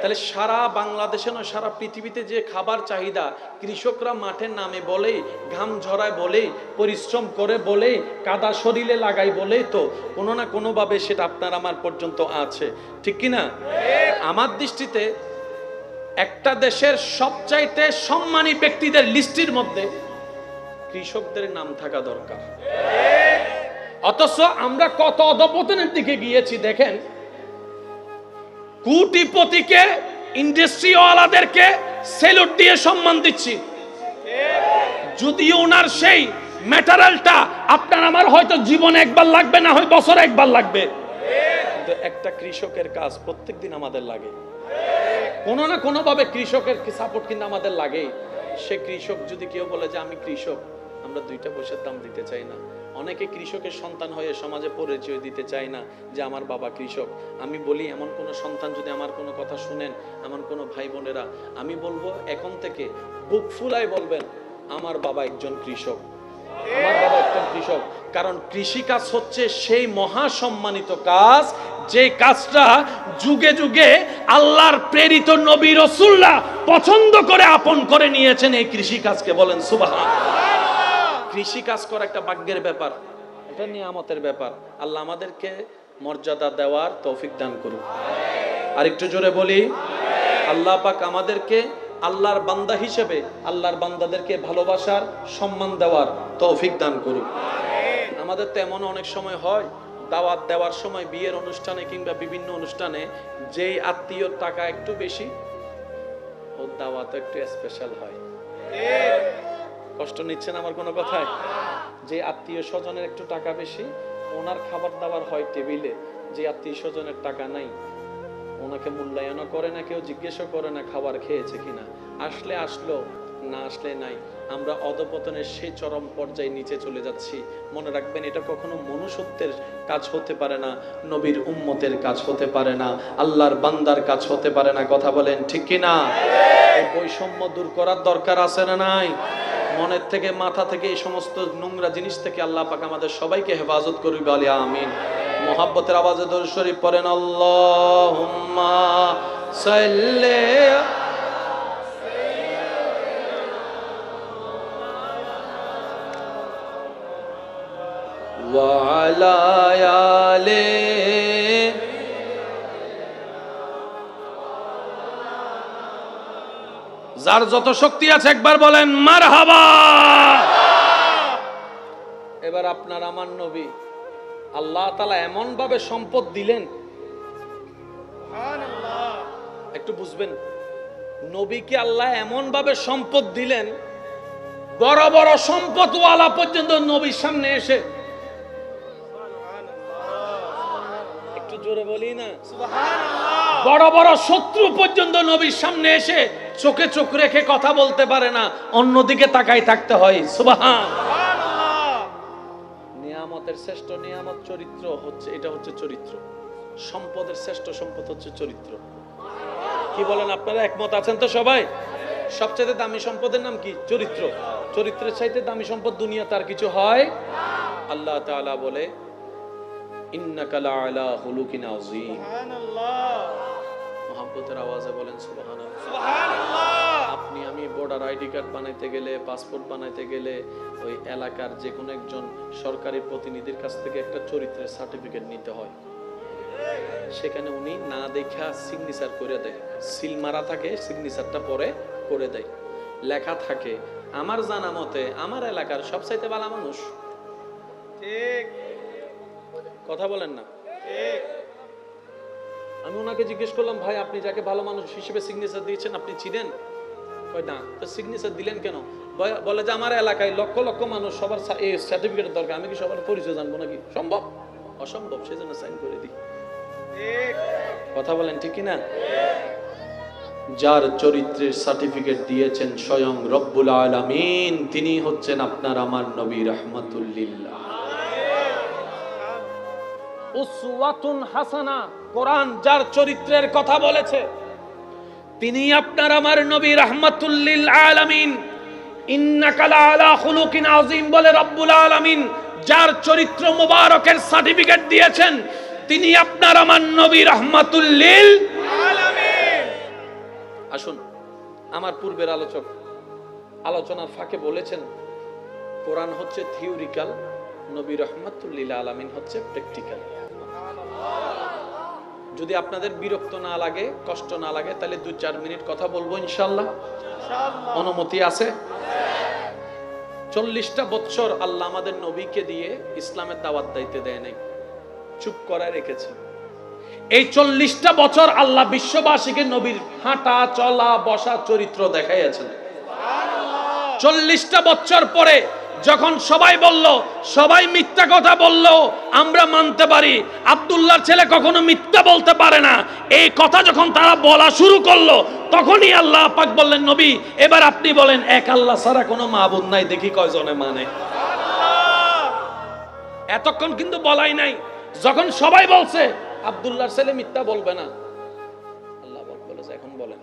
Speaker 1: তাহলে সারা বাংলাদেশে নয়, সারা পৃথিবীতে যে খাবার চাহিদা, কৃষকরা মাঠে নামে বলেই, ঘাম ঝরায় বলেই, পরিশ্রম করে বলেই, কাদা শরীরে লাগাই বলেই তো কোনো না কোনো ভাবে সেটা আপনার আমার পর্যন্ত আছে, ঠিক কি না? আমার দৃষ্টিতে একটা দেশের সবচাইতে সম্মানী ব্যক্তিদের লিস্টের মধ্যে কৃষকদের নাম থাকা দরকার। অথচ আমরা কত অধপতনের দিকে গিয়েছি দেখেন। কোটিপতিকে, ইন্ডাস্ট্রিওয়ালাদেরকে সেলুট দিয়ে সম্মান দিচ্ছি, যদিও ওনার সেই ম্যাটেরিয়ালটা আপনার আমার হয়তো জীবনে একবার লাগবে, না হয় বছরে একবার লাগবে, কিন্তু একটা কৃষকের কাজ প্রত্যেকদিন আমাদের লাগে। কোনো না কোনো ভাবে কৃষকের সাপোর্ট কিন্তু আমাদের লাগেই। সে কৃষক যদি কেউ বলে যে আমি কৃষক, আমরা দুইটা পয়সার দাম দিতে চাই না। অনেকে কৃষকের সন্তান হয়ে সমাজে পরিচয় দিতে চায় না যে আমার বাবা কৃষক। আমি বলি, এমন কোন সন্তান যদি আমার কোনো কথা শুনেন, এমন কোনো ভাই বোনেরা, আমি বলবো এখন থেকে বুক ফুলায় বলবেন আমার বাবা একজন কৃষক, আমার বাবা একজন কৃষক। কারণ কৃষি কাজ হচ্ছে সেই মহা সম্মানিত কাজ, যে কাজটা যুগে যুগে আল্লাহর প্রেরিত নবী রাসূলরা পছন্দ করে আপন করে নিয়েছেন। এই কৃষি কাজকে বলেন সুবহানাল্লাহ। কৃষি কাজ করা একটা ভাগ্যের ব্যাপার, এটা নিয়ামতের ব্যাপার। আল্লাহ আমাদেরকে মর্যাদা দেওয়ার তৌফিক দান করুন। আর একটু জোরে বলি, আল্লাহ পাক আমাদেরকে আল্লাহর বান্দা হিসেবে আল্লাহর বান্দাদেরকে ভালোবাসার, সম্মান দেওয়ার তৌফিক দান করুন। আমাদের তো এমন অনেক সময় হয়, দাওয়াত দেওয়ার সময় বিয়ের অনুষ্ঠানে কিংবা বিভিন্ন অনুষ্ঠানে যেই আত্মীয়র টাকা একটু বেশি, ওর দাওয়াত একটু স্পেশাল হয়। কষ্ট নিচ্ছেন আমার কোনো কথায়? যে আত্মীয় স্বজনের একটু টাকা বেশি, ওনার খাবার দাবার হয় টেবিলে। যে আত্মীয় স্বজনের টাকা নাই, ওনাকে মূল্যায়নও করে না, কেউ জিজ্ঞেসও করে না খাবার খেয়েছে কিনা। আসলে আসলো, না আসলে নাই। আমরা অধপতনের সেই চরম পর্যায়ে নিচে চলে যাচ্ছি। মনে রাখবেন, এটা কখনো মনুষ্যত্বের কাজ হতে পারে না, নবীর উম্মতের কাজ হতে পারে না, আল্লাহর বান্দার কাজ হতে পারে না। কথা বলেন ঠিক কি না? এই বৈষম্য দূর করার দরকার আছে না নাই? মনের থেকে, মাথা থেকে, এই সমস্ত নোংরা জিনিস থেকে আল্লাহ পাক আমাদের সবাইকে হেফাজত করবে, বলি আমিন। মোহাব্বতের আওয়াজে দরুদ শরীফ পড়েন, আল্লাহুম্মা সাল্লি ওয়া আলা আলি। যার যত শক্তি আছে একবার বলেন মারহাবা। এবার আপনার আমার নবী আল্লাহ তাআলা এমন ভাবে সম্পদ দিলেন,
Speaker 2: সুবহানাল্লাহ।
Speaker 1: একটু বুঝবেন, নবীকে আল্লাহ এমন ভাবে সম্পদ দিলেন, বড় বড় সম্পদওয়ালা পর্যন্ত নবীর সামনে এসে, একটু জোরে বলি না,
Speaker 2: সুবহানাল্লাহ।
Speaker 1: বড় বড় শত্রু পর্যন্ত নবীর সামনে এসে চোখে চোখ রেখে কথা বলতে পারে না, অন্যদিকে তাকাই থাকতে হয়। সুবহান।
Speaker 2: সুবহানাল্লাহ।
Speaker 1: নিয়ামতের শ্রেষ্ঠ নিয়ামত চরিত্র হচ্ছে, এটা হচ্ছে চরিত্র। সম্পদের শ্রেষ্ঠ সম্পদ হচ্ছে চরিত্র। কি বলেন আপনারা, একমত আছেন তো সবাই? সবচেয়ে দামি সম্পদের নাম কি? চরিত্র। চরিত্রের চাইতে দামি সম্পদ দুনিয়া তার কিছু হয়? আল্লাহ তাআলা বলে, ইন্নাকা লাআলা খুলুকিন আযীম।
Speaker 2: সুবহানাল্লাহ।
Speaker 1: মুহাব্বতের আওয়াজে বলেন সুবহানাল্লাহ।
Speaker 2: সুবহানাল্লাহ।
Speaker 1: আপনি আমি ভোটার আইডি কার্ড বানাইতে গেলে, পাসপোর্ট বানাইতে গেলে, ওই এলাকার যে কোনো একজন সরকারি প্রতিনিধির কাছ থেকে একটা চরিত্রের সার্টিফিকেট নিতে হয়। সেখানে উনি না দেখা সিগনেচার করে দেয়, সিল মারা থাকে, সিগনেচারটা পরে করে দেয়, লেখা থাকে আমার জানা মতে আমার এলাকার সবচাইতে ভালো মানুষ।
Speaker 2: ঠিক
Speaker 1: কথা বলেন না?
Speaker 2: ঠিক।
Speaker 1: আমি ওনাকে জিজ্ঞেস করলাম, ভাই আপনি যাকে ভালো মানুষ হিসেবে সিগনেচার দিয়েছেন আপনি চিনেন? কই না। তো সিগনেচার দিলেন কেন? বলে যে আমার এলাকায় লক্ষ লক্ষ মানুষ, সবার এই সার্টিফিকেটের দরকার, আমি কি সবার পরিচয় জানবো নাকি? সম্ভব? অসম্ভব, সেজন্য সাইন করে দিই।
Speaker 2: ঠিক।
Speaker 1: কথা বলেন ঠিক কি না? যার চরিত্রের সার্টিফিকেট দিয়েছেন স্বয়ং রব্বুল আলামিন, তিনি হচ্ছেন আপনার আমার নবী রাহমাতুল লিল আলামিন। উসওয়াতুন হাসানা, কোরআন যার চরিত্রের কথা বলেছে তিনি আপনার আমার নবী রাহমাতুল লিল আলামিন। ইন্নাকা লাআলা খুলুকিন আযীম বলে রব্বুল আলামিন যার চরিত্র মোবারকের সার্টিফিকেট দিয়েছেন তিনি আপনার আমার নবী রাহমাতুল লিল
Speaker 2: আলামিন।
Speaker 1: আসুন, আমার পূর্বের আলোচক আলোচনার ফাঁকে বলেছেন কোরআন হচ্ছে থিওরিক্যাল, নবী রাহমাতুল লিল আলামিন হচ্ছে প্র্যাকটিক্যাল। যদি আপনাদের বিরক্ত না লাগে, কষ্ট না লাগে, তাহলে 2-4 মিনিট কথা বলবো ইনশাআল্লাহ।
Speaker 2: ইনশাআল্লাহ।
Speaker 1: অনুমতি আছে? 40টা বছর আল্লাহ আমাদের নবীকে দিয়ে ইসলামের দাওয়াত দিতে দেয় নাই, চুপ করায় রেখেছে। এই 40টা বছর আল্লাহ বিশ্ববাসীকে নবীর হাঁটা চলা বসা চরিত্র দেখাইয়াছেন। 40টা বছর পরে যখন সবাই বলল, সবাই মিথ্যা কথা বলল, আমরা মানতে পারি আব্দুল্লাহর ছেলে কখনো মিথ্যা বলতে পারে না, এই কথা যখন তারা বলা শুরু করলো তখনই আল্লাহ পাক বললেন, নবী এবার আপনি বলেন এক আল্লাহ ছাড়া কোনো মাবুদ নাই, দেখি কয়জনে মানে। এতক্ষণ কিন্তু বলাই নাই। যখন সবাই বলছে আব্দুল্লাহর ছেলে মিথ্যা বলবে না, আল্লাহ বলে যে এখন বলেন।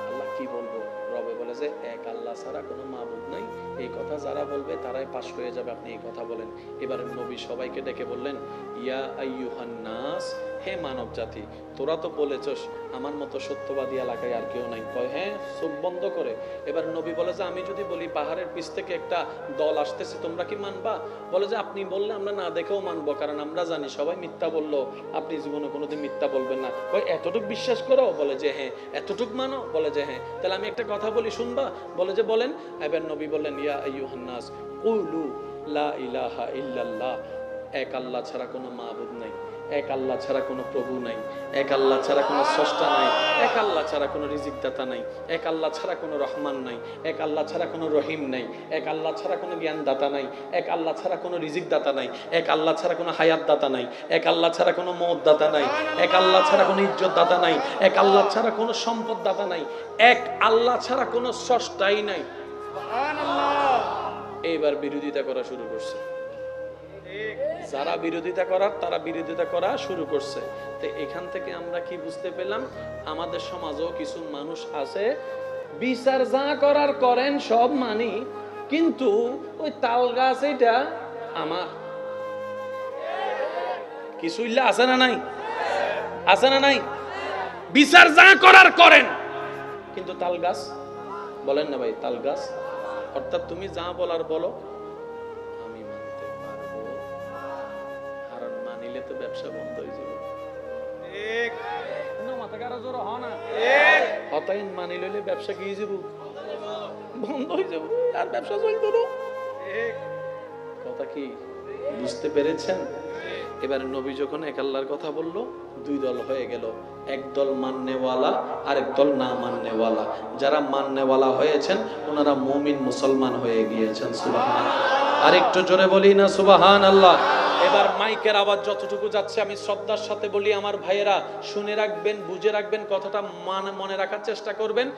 Speaker 1: আল্লাহ কি বলবো? রবে বলে যে এক আল্লাহ ছাড়া কোনো মাবুদ নাই, এই কথা যারা বলবে তারাই পাশ হয়ে যাবে, আপনি এই কথা বলেন। এবার নবী সবাইকে ডেকে বললেন, ইয়া আইয়ুহান নাস, হে মানব জাতি, তোরা তো বলেছস আমার মতো সত্যবাদী এলাকায় আর কেউ নাই। কয় হ্যাঁ, চোখ বন্ধ করে। এবার নবী বলে যে আমি যদি বলি পাহাড়ের পিছ থেকে একটা দল আসতেছে, তোমরা কি মানবা? বলে যে আপনি বললে আমরা না দেখেও মানবো, কারণ আমরা জানি সবাই মিথ্যা বললো, আপনি জীবনে কোনোদিন মিথ্যা বলবেন না। কয় এতটুক বিশ্বাস করো? বলে যে হ্যাঁ। এতটুক মানো? বলে যে হ্যাঁ। তাহলে আমি একটা কথা বলি, শুনবা? বলে যে বলেন। এবার নবী বললেন, ইয়া আইয়ুহান নাস কুলু লা ইলাহা ইল্লাল্লাহ, এক আল্লাহ ছাড়া কোনো মাবুদ নাই। এক আল্লাহ ছাড়া কোনো প্রভু নাই, এক আল্লাহ ছাড়া কোনো স্রষ্টা নাই, এক আল্লাহ ছাড়া কোনো রিজিকদাতা নাই, এক আল্লাহ ছাড়া কোনো রহমান নাই, এক আল্লাহ ছাড়া কোনো রহিম নাই, এক আল্লাহ ছাড়া কোনো জ্ঞানদাতা নাই, এক আল্লাহ ছাড়া কোনো রিজিকদাতা নাই, এক আল্লাহ ছাড়া কোনো হায়াতদাতা নাই, এক আল্লাহ ছাড়া কোনো মওতদাতা নাই, এক আল্লাহ ছাড়া কোনো ইজ্জতদাতা নাই, এক আল্লাহ ছাড়া কোনো সম্পদদাতা নাই, এক আল্লাহ ছাড়া কোনো স্রষ্টাই নাই। এইবার বিরোধিতা করা শুরু করছে। যারা বিরোধিতা করার তারা বিরোধিতা করা শুরু করছে। তো এখান থেকে আমরা কি বুঝতে পেলাম, আমাদের সমাজেও কিছু মানুষ আছে বিচার যা করার করেন সব মানি, কিন্তু ওই তাল গাছ এটা আমার কিছু ইল্লা আছে না নাই, আছে না নাই? বিচার যা করার করেন, কিন্তু তাল গাছ বলেন না ভাই, তাল গাছ অর্থাৎ তুমি যা বলার বলো, আমি মানতে পারবো, কারণ মানিলে তো ব্যবসা বন্ধ হয়ে যাবে।
Speaker 2: ঠিক
Speaker 1: না মাথা কারো জোর হয় না,
Speaker 2: ঠিক
Speaker 1: হতাইন মানি লইলে ব্যবসা কি হয়ে যাব, বন্ধ হয়ে যাব, আর ব্যবসা চলবে না।
Speaker 2: ঠিক
Speaker 1: কথা কি বুঝতে পেরেছেন? এবার নবী যখন এক আল্লাহর কথা বলল, দুই দল হয়ে গেল, এক দল মাননেওয়ালা আর এক দল না মাননেওয়ালা। যারা মাননেওয়ালা হয়েছেন ওনারা মুমিন মুসলমান হয়ে গিয়েছেন। সুবহানাল্লাহ। আর একটু জোরে বলি না সুবহানাল্লাহ। এবার মাইকের আওয়াজ যতটুকু যাচ্ছে আমি শ্রদ্ধার সাথে বলি, আমার ভাইয়েরা শুনে রাখবেন, বুঝে রাখবেন, কথাটা মনে রাখার চেষ্টা করবেন,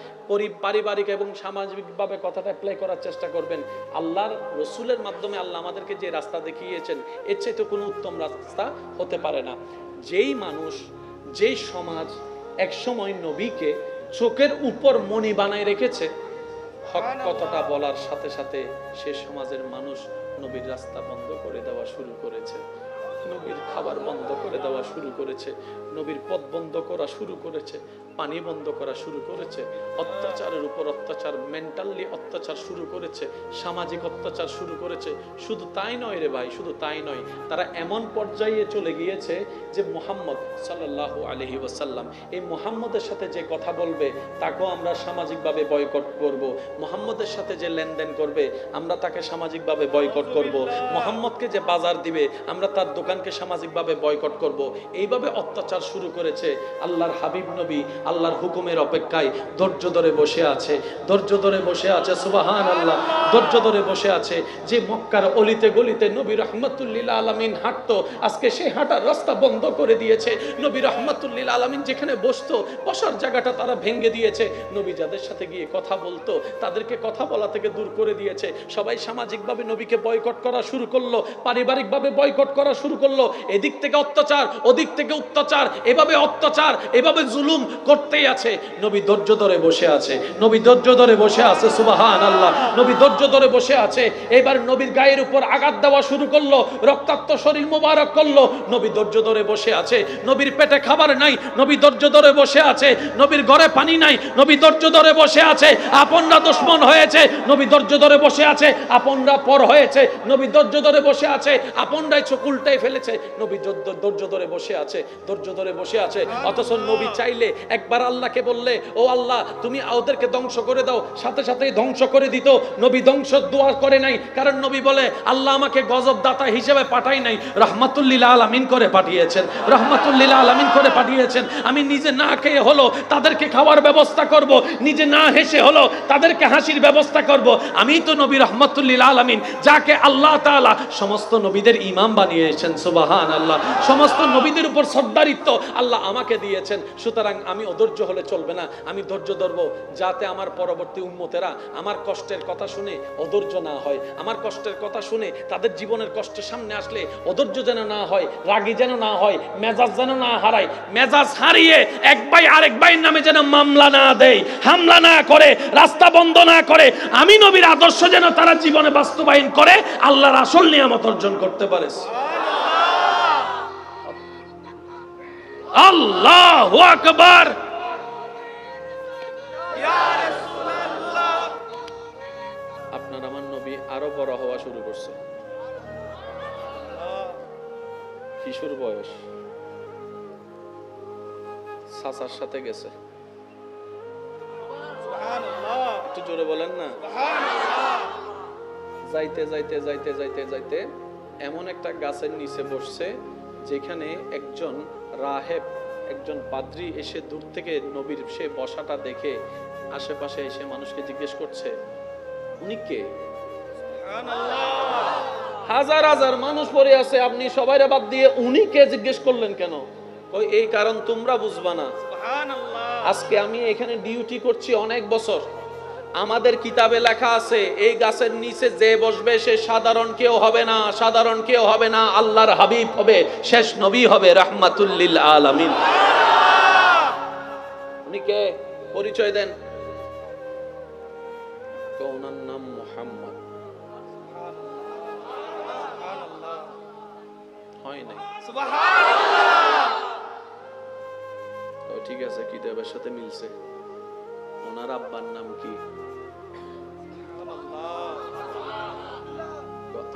Speaker 1: পারিবারিক এবং সামাজিকভাবে কথাটা অ্যাপ্লাই করার চেষ্টা করবেন। আল্লাহর রসুলের মাধ্যমে আল্লাহ আমাদেরকে যে রাস্তা দেখিয়েছেন, এর চাইতে কোনো উত্তম রাস্তা হতে পারে না। যেই মানুষ, যেই সমাজ এক সময় নবীকে চোখের উপর মণি বানায় রেখেছে, হক কথাটা বলার সাথে সাথে সে সমাজের মানুষ নবীর রাস্তা বন্ধ করে দেওয়া শুরু করেছে, নবীর খাবার বন্ধ করে দেওয়া শুরু করেছে, নবীর পথ বন্ধ করা শুরু করেছে, পানি বন্ধ করা শুরু করেছে, অত্যাচারের উপর অত্যাচার, মেন্টালি অত্যাচার শুরু করেছে, সামাজিক অত্যাচার শুরু করেছে। শুধু তাই নয় রে ভাই, শুধু তাই নয়, তারা এমন পর্যায়ে চলে গিয়েছে যে মুহাম্মদ সাল্লাল্লাহু আলাইহি ওয়াসাল্লাম, এই মুহাম্মদের সাথে যে কথা বলবে তাকেও আমরা সামাজিকভাবে বয়কট করব, মুহাম্মদের সাথে যে লেনদেন করবে আমরা তাকে সামাজিকভাবে বয়কট করব, মুহাম্মদকে যে বাজার দিবে আমরা তার দোকানকে সামাজিকভাবে বয়কট করব। এইভাবে অত্যাচার শুরু করেছে। আল্লাহর হাবিব নবী আল্লাহর হুকুমের অপেক্ষায় ধৈর্য ধরে বসে আছে, ধৈর্য ধরে বসে আছে। সুবহানাল্লাহ। ধৈর্য ধরে বসে আছে। যে মক্কার অলিতে গলিতে নবী রাহমাতুল লিল আলামিন হাঁটতো, আজকে সেই হাঁটার রাস্তা বন্ধ করে দিয়েছে। নবী রাহমাতুল লিল আলামিন যেখানে বসতো, বসার জায়গাটা তারা ভেঙে দিয়েছে। নবী যাদের সাথে গিয়ে কথা বলতো তাদেরকে কথা বলা থেকে দূর করে দিয়েছে। সবাই সামাজিকভাবে নবীকে বয়কট করা শুরু করলো, পারিবারিকভাবে বয়কট করা শুরু করলো। এদিক থেকে অত্যাচার, ওদিক থেকে অত্যাচার, এভাবে অত্যাচার, এভাবে জুলুম করতেই আছে। নবী ধৈর্য ধরে বসে আছে, নবী ধৈর্য ধরে বসে আছে। সুবহানাল্লাহ। নবী ধৈর্য ধরে বসে আছে। এবার নবীর গায়ের উপর আঘাত দেওয়া শুরু করলো, রক্তাক্ত শরীর মোবারক করলো। নবী ধৈর্য ধরে বসে আছে। নবীর পেটে খাবার নাই, নবী ধৈর্য ধরে বসে আছে। নবীর ঘরে পানি নাই, নবী ধৈর্য ধরে বসে আছে। আপনরা দুশমন হয়েছে, নবী ধৈর্য ধরে বসে আছে। আপনরা পর হয়েছে, নবী ধৈর্য ধরে বসে আছে। আপনরাই চোখ উল্টাই ফেলেছে, নবী ধৈর্য ধরে বসে আছে, ধৈর্য ধরে বসে আছে। অথচ নবী চাইলে একবার আল্লাহকে বললে, ও আল্লাহ তুমি ওদেরকে ধ্বংস করে দাও, সাথে সাথেই ধ্বংস করে দিত। নবী ধ্বংস দোয়া করে নাই, কারণ নবী বলে আল্লাহ আমাকে গজব দাতা হিসেবে পাঠাই নাই, রাহমাতুল লিল আলামিন করে পাঠিয়েছেন, রাহমাতুল লিল আলামিন করে পাঠিয়েছেন। আমি নিজে না খেয়ে হলো তাদেরকে খাওয়ার ব্যবস্থা করব, নিজে না হেসে হলো তাদেরকে হাসির ব্যবস্থা করব। আমি তো নবী রাহমাতুল লিল আলামিন, যাকে আল্লাহ তাআলা সমস্ত নবীদের ইমাম বানিয়েছেন। সুবহানাল্লাহ। সমস্ত নবীদের উপর সর্দারিত্ব আল্লাহ আমাকে দিয়েছেন। সুতরাং আমি অধৈর্য হলে চলবে না, আমি ধৈর্য ধরব, যাতে আমার পরবর্তী উম্মতেরা আমার কষ্টের কথা শুনে অধৈর্য না হয়, আমার কষ্টের কথা শুনে তাদের জীবনের কষ্টের সামনে আসলে অধৈর্য যেন না হয়, রাগী যেন না হয়, মেজাজ যেন না হারায়। মেজাজ হারিয়ে এক ভাই আরেক ভাইয়ের নামে যেন মামলা না দেয়, হামলা না করে, রাস্তা বন্ধ না করে। আমি নবীর আদর্শ যেন তারা জীবনে বাস্তবায়ন করে, আল্লাহর আসল নিয়ামত অর্জন করতে পারে। আল্লাহু আকবার। আপনার আমার নবী আরো বড় হওয়া শুরু করছে। কিশোর বয়স, চাচার সাথে গেছে। একটু জোরে বলেন না। যাইতে যাইতে যাইতে যাইতে যাইতে এমন একটা গাছের নিচে বসছে যেখানে একজন রাহেব, একজন পাদ্রী এসে দূর থেকে নবীর সে বসাটা দেখে আশেপাশে এসে মানুষকে জিজ্ঞেস করছে, উনি কে? হাজার হাজার মানুষ পড়ে আছে, আপনি সবাইরে বাদ দিয়ে উনি কে জিজ্ঞেস করলেন কেন? কই এই কারণ তোমরা বুঝবা না। আজকে আমি এখানে ডিউটি করছি অনেক বছর, আমাদের কিতাবে লেখা আছে এই গাছের নিচে যে বসবে সে সাধারণ কেউ হবে না, সাধারণ কেউ হবে না, আল্লাহর হাবিব হবে, শেষ নবী হবে, রাহমাতুল লিল আলামিন। উনি কে? পরিচয় দেন। ওনার নাম মুহাম্মদ। হয় নাই? ঠিক আছে, কিতাবের সাথে মিলছে। ওনার আব্বার নাম কি?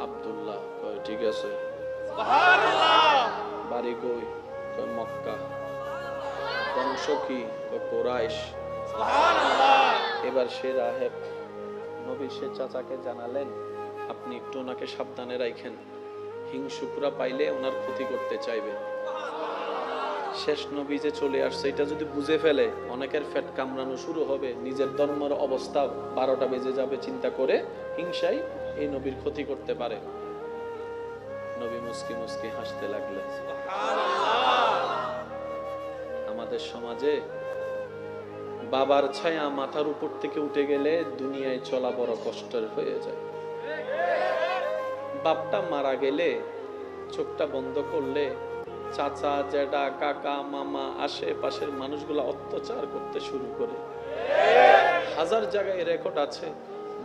Speaker 1: আব্দুল্লাহ। ঠিক আছে। বাড়ি কই? মক্কা। বংশ কি? কুরাইশ। এবার সে রাহেব নবী সে চাচাকে জানালেন, আপনি একটু ওনাকে সাবধানে রাখেন, হিংসুকরা পাইলে ওনার ক্ষতি করতে চাইবে। শেষ নবী যে চলে আসছে এটা যদি বুঝে ফেলে অনেকের পেট কামড়ানো শুরু হবে, নিজের ধর্মের অবস্থা 12টা বেজে যাবে চিন্তা করে হিংসায় এই নবীর ক্ষতি করতে পারে। নবী মুস্কি মুস্কি হাসতে লাগলেন। আমাদের সমাজে বাবার ছায়া মাথার উপর থেকে উঠে গেলে দুনিয়ায় চলা বড় কষ্টের হয়ে যায়। বাপটা মারা গেলে চোখটা বন্ধ করলে চাচা, জ্যাঠা, কাকা, মামা, আশেপাশের মানুষগুলো অত্যাচার করতে শুরু করে। হাজার জায়গায় রেকর্ড আছে,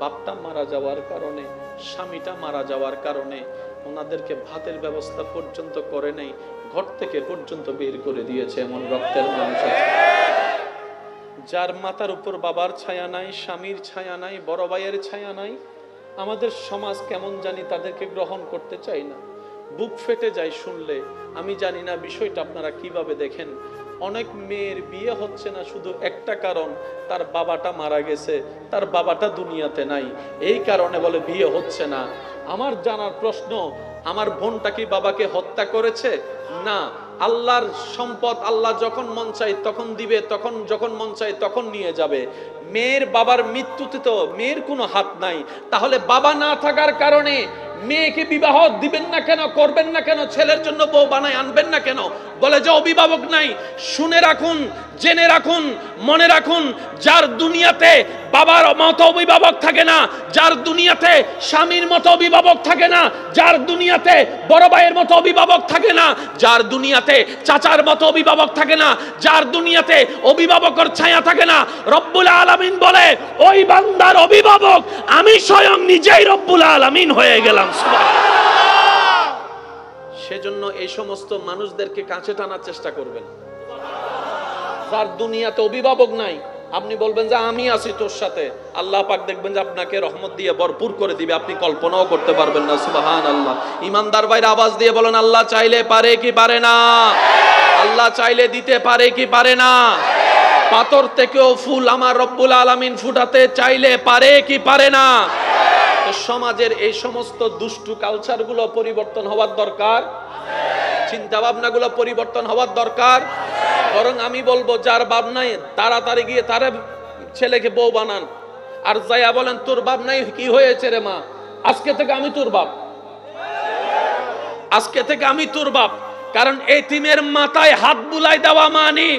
Speaker 1: বাপটা মারা যাওয়ার কারণে, স্বামীটা মারা যাওয়ার কারণে ওনাদেরকে ভাতের ব্যবস্থা পর্যন্ত করে নাই, ঘর থেকে পর্যন্ত বের করে দিয়েছে, এমন রক্তের মানুষ আছে। যার মাথার উপর বাবার ছায়া নাই, স্বামীর ছায়া নাই, বড় ভাইয়ের ছায়া নাই, আমাদের সমাজ কেমন জানি তাদেরকে গ্রহণ করতে চাই না। বুক ফেটে যায় শুনলে। আমি জানি না বিষয়টা আপনারা কিভাবে দেখেন। অনেক মেয়ের বিয়ে হচ্ছে না শুধু একটা কারণ, তার বাবাটা মারা গেছে, তার বাবাটা দুনিয়াতে নাই, এই কারণে বলে বিয়ে হচ্ছে না। আমার জানার প্রশ্ন, আমার বোনটা কি বাবাকে হত্যা করেছে? না, আল্লাহর সম্পদ আল্লাহ যখন মন চায় তখন দিবে, তখন যখন মন চায় তখন নিয়ে যাবে। মেয়ের বাবার মৃত্যুতে তো মেয়ের কোনো হাত নাই, তাহলে বাবা না থাকার কারণে মেয়েকে বিবাহ দিবেন না কেন, করবেন না কেন, ছেলের জন্য বউ বানায় আনবেন না কেন? বলে যে অভিভাবক নাই। শুনে রাখুন, জেনে রাখুন, মনে রাখুন, যার দুনিয়াতে বাবার মতো অভিভাবক থাকে না, যার দুনিয়াতে স্বামীর মতো অভিভাবক থাকে না, যার দুনিয়াতে বড় ভাইয়ের মতো অভিভাবক থাকে না, যার দুনিয়াতে চাচার মতো অভিভাবক থাকে না, যার দুনিয়াতে অভিভাবকের ছায়া থাকে না, রব্বুল আলামিন বলে ওই বান্দার অভিভাবক আমি স্বয়ং নিজেই রব্বুল আলামিন হয়ে গেলাম। সেজন্য এই সমস্ত মানুষদেরকে কাছে টানার চেষ্টা করবেন। যার দুনিয়াতে অভিভাবক নাই, আপনি বলবেন যে আমি আছি তোর সাথে, আল্লাহ পাক দেখবেন যে আপনাকে রহমত দিয়ে ভরপুর করে দিবে, আপনি কল্পনাও করতে পারবেন না। সুবহানাল্লাহ। ইমানদার ভাইরা আওয়াজ দিয়ে বলেন, আল্লাহ চাইলে পারে কি পারে না? আল্লাহ চাইলে দিতে পারে কি পারে না? পাথর থেকেও ফুল আমার রব্বুল আলামিন ফুটাতে চাইলে পারে কি পারে না? সমাজের এই সমস্ত দুষ্টু কালচারগুলো পরিবর্তন হওয়ার দরকার, চিন্তা ভাবনাগুলো পরিবর্তন হওয়ার দরকার। বরং আমি বলবো যার বাপ নাই তাড়াতাড়ি গিয়ে তার ছেলেকে বউ বানান, আর যাইয়া বলেন তোর বাপ নাই, কি হয়েছে রে মা, আজকে থেকে আমি তোর বাপ, আজকে থেকে আমি তোর বাপ। কারণ এতিমের মাথায় হাত বুলাই দেওয়া মানে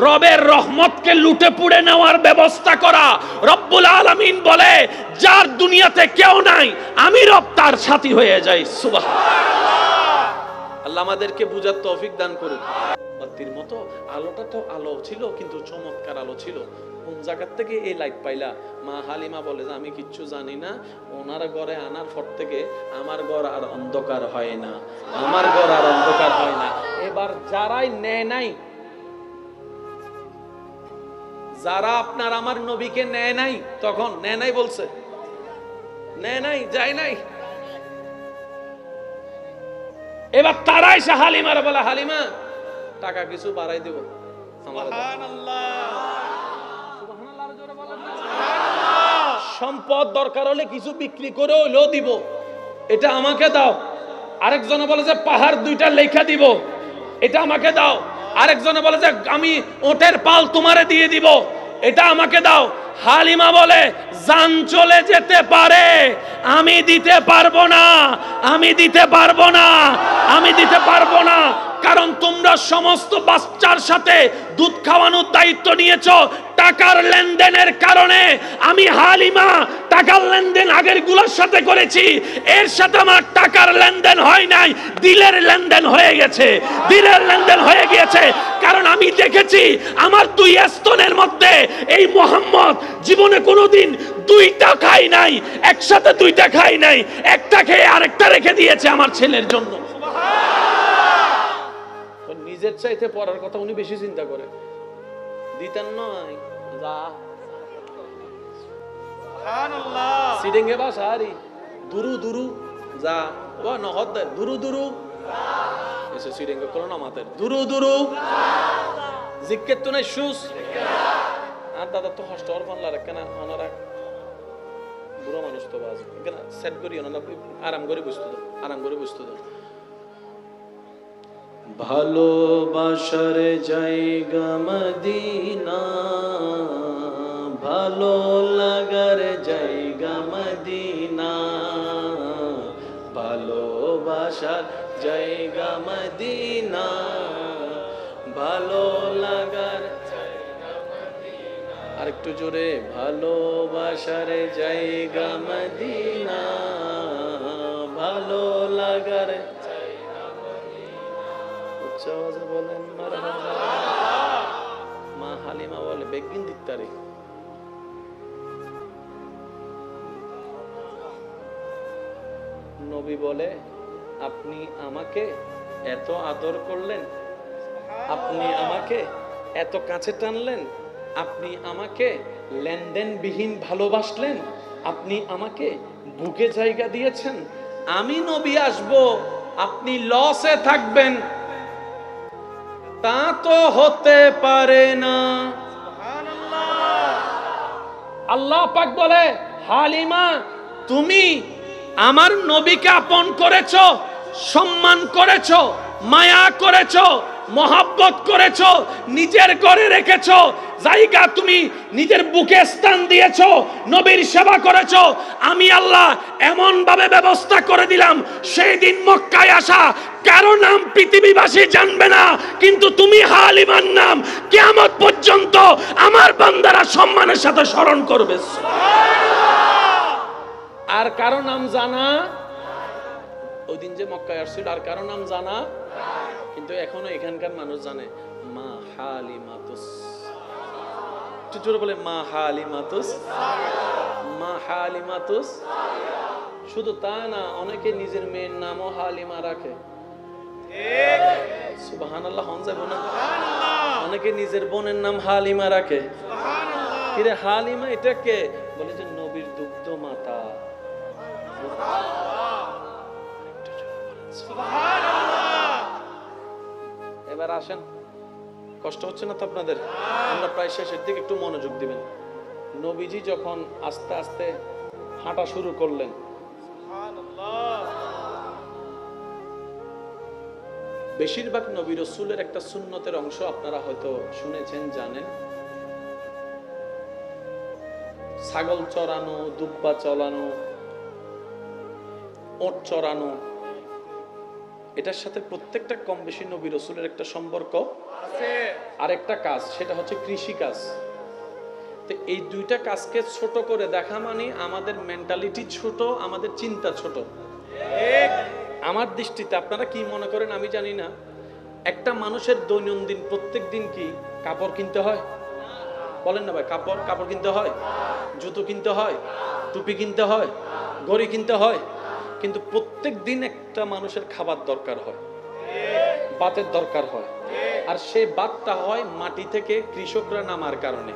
Speaker 1: রবের রহমতকে লুটে পুড়ে নেওয়ার ব্যবস্থা করা। রব্বুল আলামিন বলে যার দুনিয়াতে কেউ নাই আমি রব তার সাথী হয়ে যাই। সুবহানাল্লাহ। আল্লাহ আমাদেরকে বুঝার তৌফিক দান করুন। বাতির মতো আলোটা তো আলো ছিল, কিন্তু চমৎকার আলো ছিল। কোন জায়গা থেকে এই লাইট পাইলা? মা হালিমা বলে যে আমি কিচ্ছু জানি না, ওনার ঘরে আনার পর থেকে আমার ঘর আর অন্ধকার হয় না, আমার ঘর আর অন্ধকার হয় না। এবার যারাই নেয় নাই, যারা আপনার আমার নবীকে নেয় নাই, তখন নেয় নাই বলছে, নেয় নাই, যায় নাই। এবার তারাই সে হালিমার বলে, হালিমা টাকা কিছু বাড়াই দেব। সম্পদ দরকার হলে কিছু বিক্রি করে হইলেও দিব, এটা আমাকে দাও। আরেকজনে বলে যে পাহাড় 2টা লেখা দিব, এটা আমাকে দাও। আরেকজনে বলে যে আমি ওটের পাল তোমারে দিয়ে দিব, এটা আমাকে দাও। হালিমা বলে জান চলে যেতে পারে, আমি দিতে পারবো না, আমি দিতে পারবো না, আমি দিতে পারবো না। কারণ তোমরা সমস্ত বাচ্চার সাথে দুধ খাওয়ানোর দায়িত্ব নিয়েছো টাকার লেনদেনের কারণে। আমি হালিমা টাকার লেনদেন আগের গুলোর সাথে করেছি, এর সাথে আমার টাকার লেনদেন হয় নাই, দিলের লেনদেন হয়ে গেছে, দিলের লেনদেন হয়ে গিয়েছে। কারণ আমি দেখেছি আমার দুই স্তনের মধ্যে এই মোহাম্মদ জীবনে কোনোদিন দুইটা খাই নাই, একসাথে দুইটা খাই নাই, একটা খেয়ে আরেকটা রেখে দিয়েছে আমার ছেলের জন্য। নিজের চাইতে পড়ার কথা উনি বেশি চিন্তা করে, দিতেন নয় যা সিডিংয়ে বাসারি দুরু দুরু যা ও নহদ দুরু দুরু এসে সিডিংয়ে করো না মাতের দুরু দুরু জিক্কের তো নাই সুস আর দাদা তো হস্ট আর পানলা রাখ কেন ওনারা বুড়ো মানুষ তো বাজ কেন সেট করি ওনারা আরাম করে বসতো, আরাম করে বসতো। ভালোবাসার জায়গা মদিনা, ভালো লাগার জায়গা মদিনা, ভালোবাসার জায়গা মদিনা, ভালো লাগার জায়গা মদিনা। আরেকটু জোরে, ভালোবাসার জায়গা মদিনা, ভালো লাগার বলেন মারহাবা। মা হালিমা বলে বেগিন দিকতারি নবী বলে আপনি আমাকে এত আদর করলেন, আপনি আমাকে এত কাছে টানলেন, আপনি আমাকে লেনদেনবিহীন ভালোবাসলেন, আপনি আমাকে বুকে জায়গা দিয়েছেন। আমি নবী আসবো, আপনি লসে থাকবেন, তা তো হতে পারে না। আল্লাহ পাক বলে হালিমা তুমি আমার নবীকে আপন করেছো, সম্মান করেছো, মায়া করেছো, মহাব্বত করেছো, নিজের ঘরে রেখেছো, জায়গা তুমি নিজের বুকে স্থান দিয়েছো, নবীর সেবা করেছো। আমি আল্লাহ এমন ভাবে ব্যবস্থা করে দিলাম সেই দিন মক্কায় আসা কারো নাম পৃথিবীবাসী জানবে না, কিন্তু তুমি হালিমার নাম কিয়ামত পর্যন্ত আমার বান্দারা সম্মানের সাথে স্মরণ করবে। আর কারো নাম জানা, ওই দিন যে মক্কায় আসছিল আর কারো নাম জানা, কিন্তু এখনো এখানকার মানুষ জানে মা হালিমাতুস। জোরে বলে মা হালিমাতুস, মা হালিমাতুস। শুধু তা না, অনেকে নিজের মেয়ের নামও হালিমা রাখে। সুবহানাল্লাহ, অনেকে নিজের বোনের নাম হালিমা রাখে। কিরে হালিমা এটা কে? বলে যে নবীর দুগ্ধ মাতা। এবার আসেন, কষ্ট হচ্ছে না তো আপনাদের? আমরা প্রায় শেষের দিকে, একটু মনোযোগ দিবেন। নবীজি যখন আস্তে আস্তে হাঁটা শুরু করলেন, বেশিরভাগ নবী রাসূলের একটা সুন্নতের অংশ আপনারা হয়তো শুনেছেন, জানেন। ছাগল চড়ানো, দুব্বা চড়ানো, ওট চড়ানো, এটার সাথে প্রত্যেকটা কম বেশি নবী রাসূলের একটা সম্পর্ক আছে। আরেকটা কাজ, সেটা হচ্ছে কৃষি কাজ। তো এই দুইটা কাজকে ছোট করে দেখা মানে আমাদের মেন্টালিটি ছোট, আমাদের চিন্তা ছোট। আমার দৃষ্টিতে আপনারা কি মনে করেন আমি জানি না, একটা মানুষের দৈনন্দিন প্রত্যেক দিন কি কাপড় কিনতে হয়? বলেন না ভাই, কাপড় কিনতে হয়, জুতো কিনতে হয়, টুপি কিনতে হয়, ঘড়ি কিনতে হয়, কিন্তু প্রত্যেক দিন একটা মানুষের খাবার দরকার হয়, ভাতের দরকার হয়। আর সেই ভাতটা হয় মাটি থেকে কৃষকরা নামার কারণে।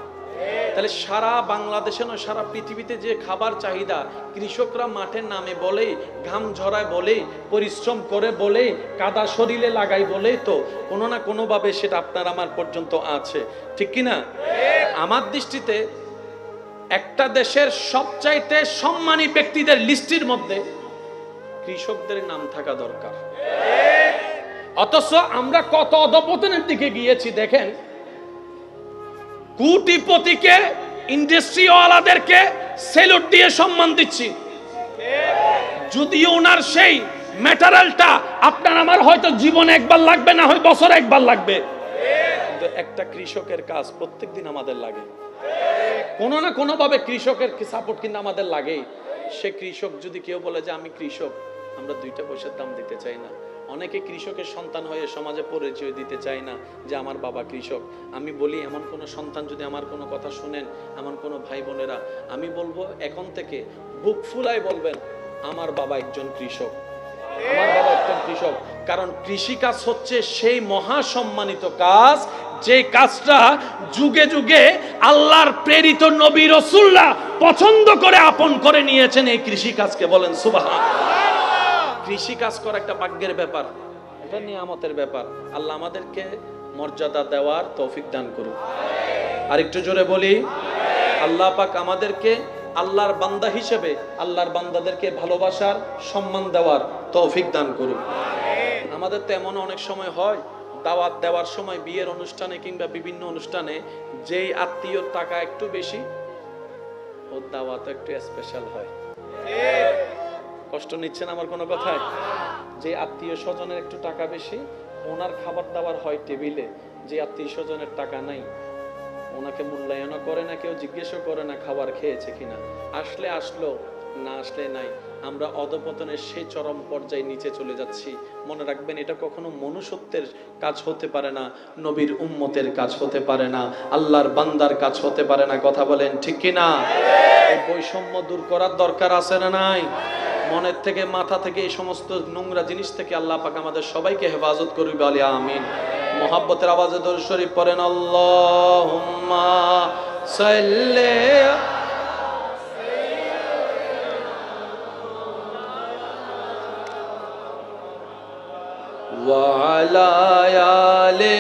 Speaker 1: তাহলে সারা বাংলাদেশে নয়, সারা পৃথিবীতে যে খাবার চাহিদা কৃষকরা মাঠে নামে বলে, ঘাম ঝরায় বলে, পরিশ্রম করে বলে, কাদা শরীরে লাগাই বলে, তো কোনো না কোনো ভাবে সেটা আপনার আমার পর্যন্ত আছে, ঠিক কি না? আমার দৃষ্টিতে একটা দেশের সবচাইতে সম্মানী ব্যক্তিদের লিস্টের মধ্যে কৃষকদের নাম থাকা দরকার। অথচ আমরা কত অধপতনের দিকে গিয়েছি দেখেন। কোটিপতিকে, ইন্ডাস্ট্রিওয়ালাদেরকে সেলুট দিয়ে সম্মান দিচ্ছি, যদিও ওনার সেই ম্যাটেরিয়ালটা আপনার আমার হয়তো জীবনে একবার লাগবে, না হয় বছরে একবার লাগবে, কিন্তু একটা কৃষকের কাজ প্রত্যেকদিন আমাদের লাগে। কোনো না কোনো ভাবে কৃষকের সাপোর্ট কিন্তু আমাদের লাগেই। সে কৃষক যদি কেউ বলে যে আমি কৃষক, আমরা 2টা পয়সার দাম দিতে চাই না। অনেকে কৃষকের সন্তান হয়ে সমাজে পরিচয় দিতে চায় না যে আমার বাবা কৃষক। আমি বলি, এমন কোন সন্তান যদি আমার কোনো কথা শুনেন, এমন কোনো ভাই বোনেরা, আমি বলবো এখন থেকে বুক ফুলায় বলবেন আমার বাবা একজন কৃষক, আমার বাবা একজন কৃষক। কারণ কৃষি কাজ হচ্ছে সেই মহা সম্মানিত কাজ, যে কাজটা যুগে যুগে আল্লাহর প্রেরিত নবী রাসূলুল্লাহ পছন্দ করে আপন করে নিয়েছেন। এই কৃষি কাজকে বলেন সুবহানাল্লাহ। কৃষি কাজ করা একটা ভাগ্যের ব্যাপার, এটা নিয়ামতের ব্যাপার। আল্লাহ আমাদেরকে মর্যাদা দেওয়ার তৌফিক দান করুন। আর একটু জোরে বলি, আল্লাহ পাক আমাদেরকে আল্লাহর বান্দা হিসেবে আল্লাহর বান্দাদেরকে ভালোবাসার, সম্মান দেওয়ার তৌফিক দান করুন। আমাদের তো এমন অনেক সময় হয়, দাওয়াত দেওয়ার সময় বিয়ের অনুষ্ঠানে কিংবা বিভিন্ন অনুষ্ঠানে যেই আত্মীয়র টাকা একটু বেশি, ওর দাওয়াত একটু স্পেশাল হয়। কষ্ট নিচ্ছেন আমার কোনো কথায়? যে আত্মীয় স্বজনের একটু টাকা বেশি, ওনার খাবার দাবার হয় টেবিলে। যে আত্মীয় স্বজনের টাকা নাই, ওনাকে মূল্যায়নও করে না, কেউ জিজ্ঞেসও করে না খাবার খেয়েছে কিনা। আসলে আসলো, না আসলে নাই। আমরা অধপতনের সেই চরম পর্যায়ে নিচে চলে যাচ্ছি। মনে রাখবেন, এটা কখনো মনুষ্যত্বের কাজ হতে পারে না, নবীর উম্মতের কাজ হতে পারে না, আল্লাহর বান্দার কাজ হতে পারে না। কথা বলেন ঠিক কিনা? এই বৈষম্য দূর করার দরকার আছে না নাই? মনের থেকে, মাথা থেকে, এই সমস্ত নোংরা জিনিস থেকে আল্লাহ পাক আমাদের সবাইকে হেফাজত করবে, বলি আমিন। মোহাব্বতের আওয়াজে দরুদ শরীফ পড়েন, আল্লাহুম্মা সাল্লি ওয়া আলা আলি।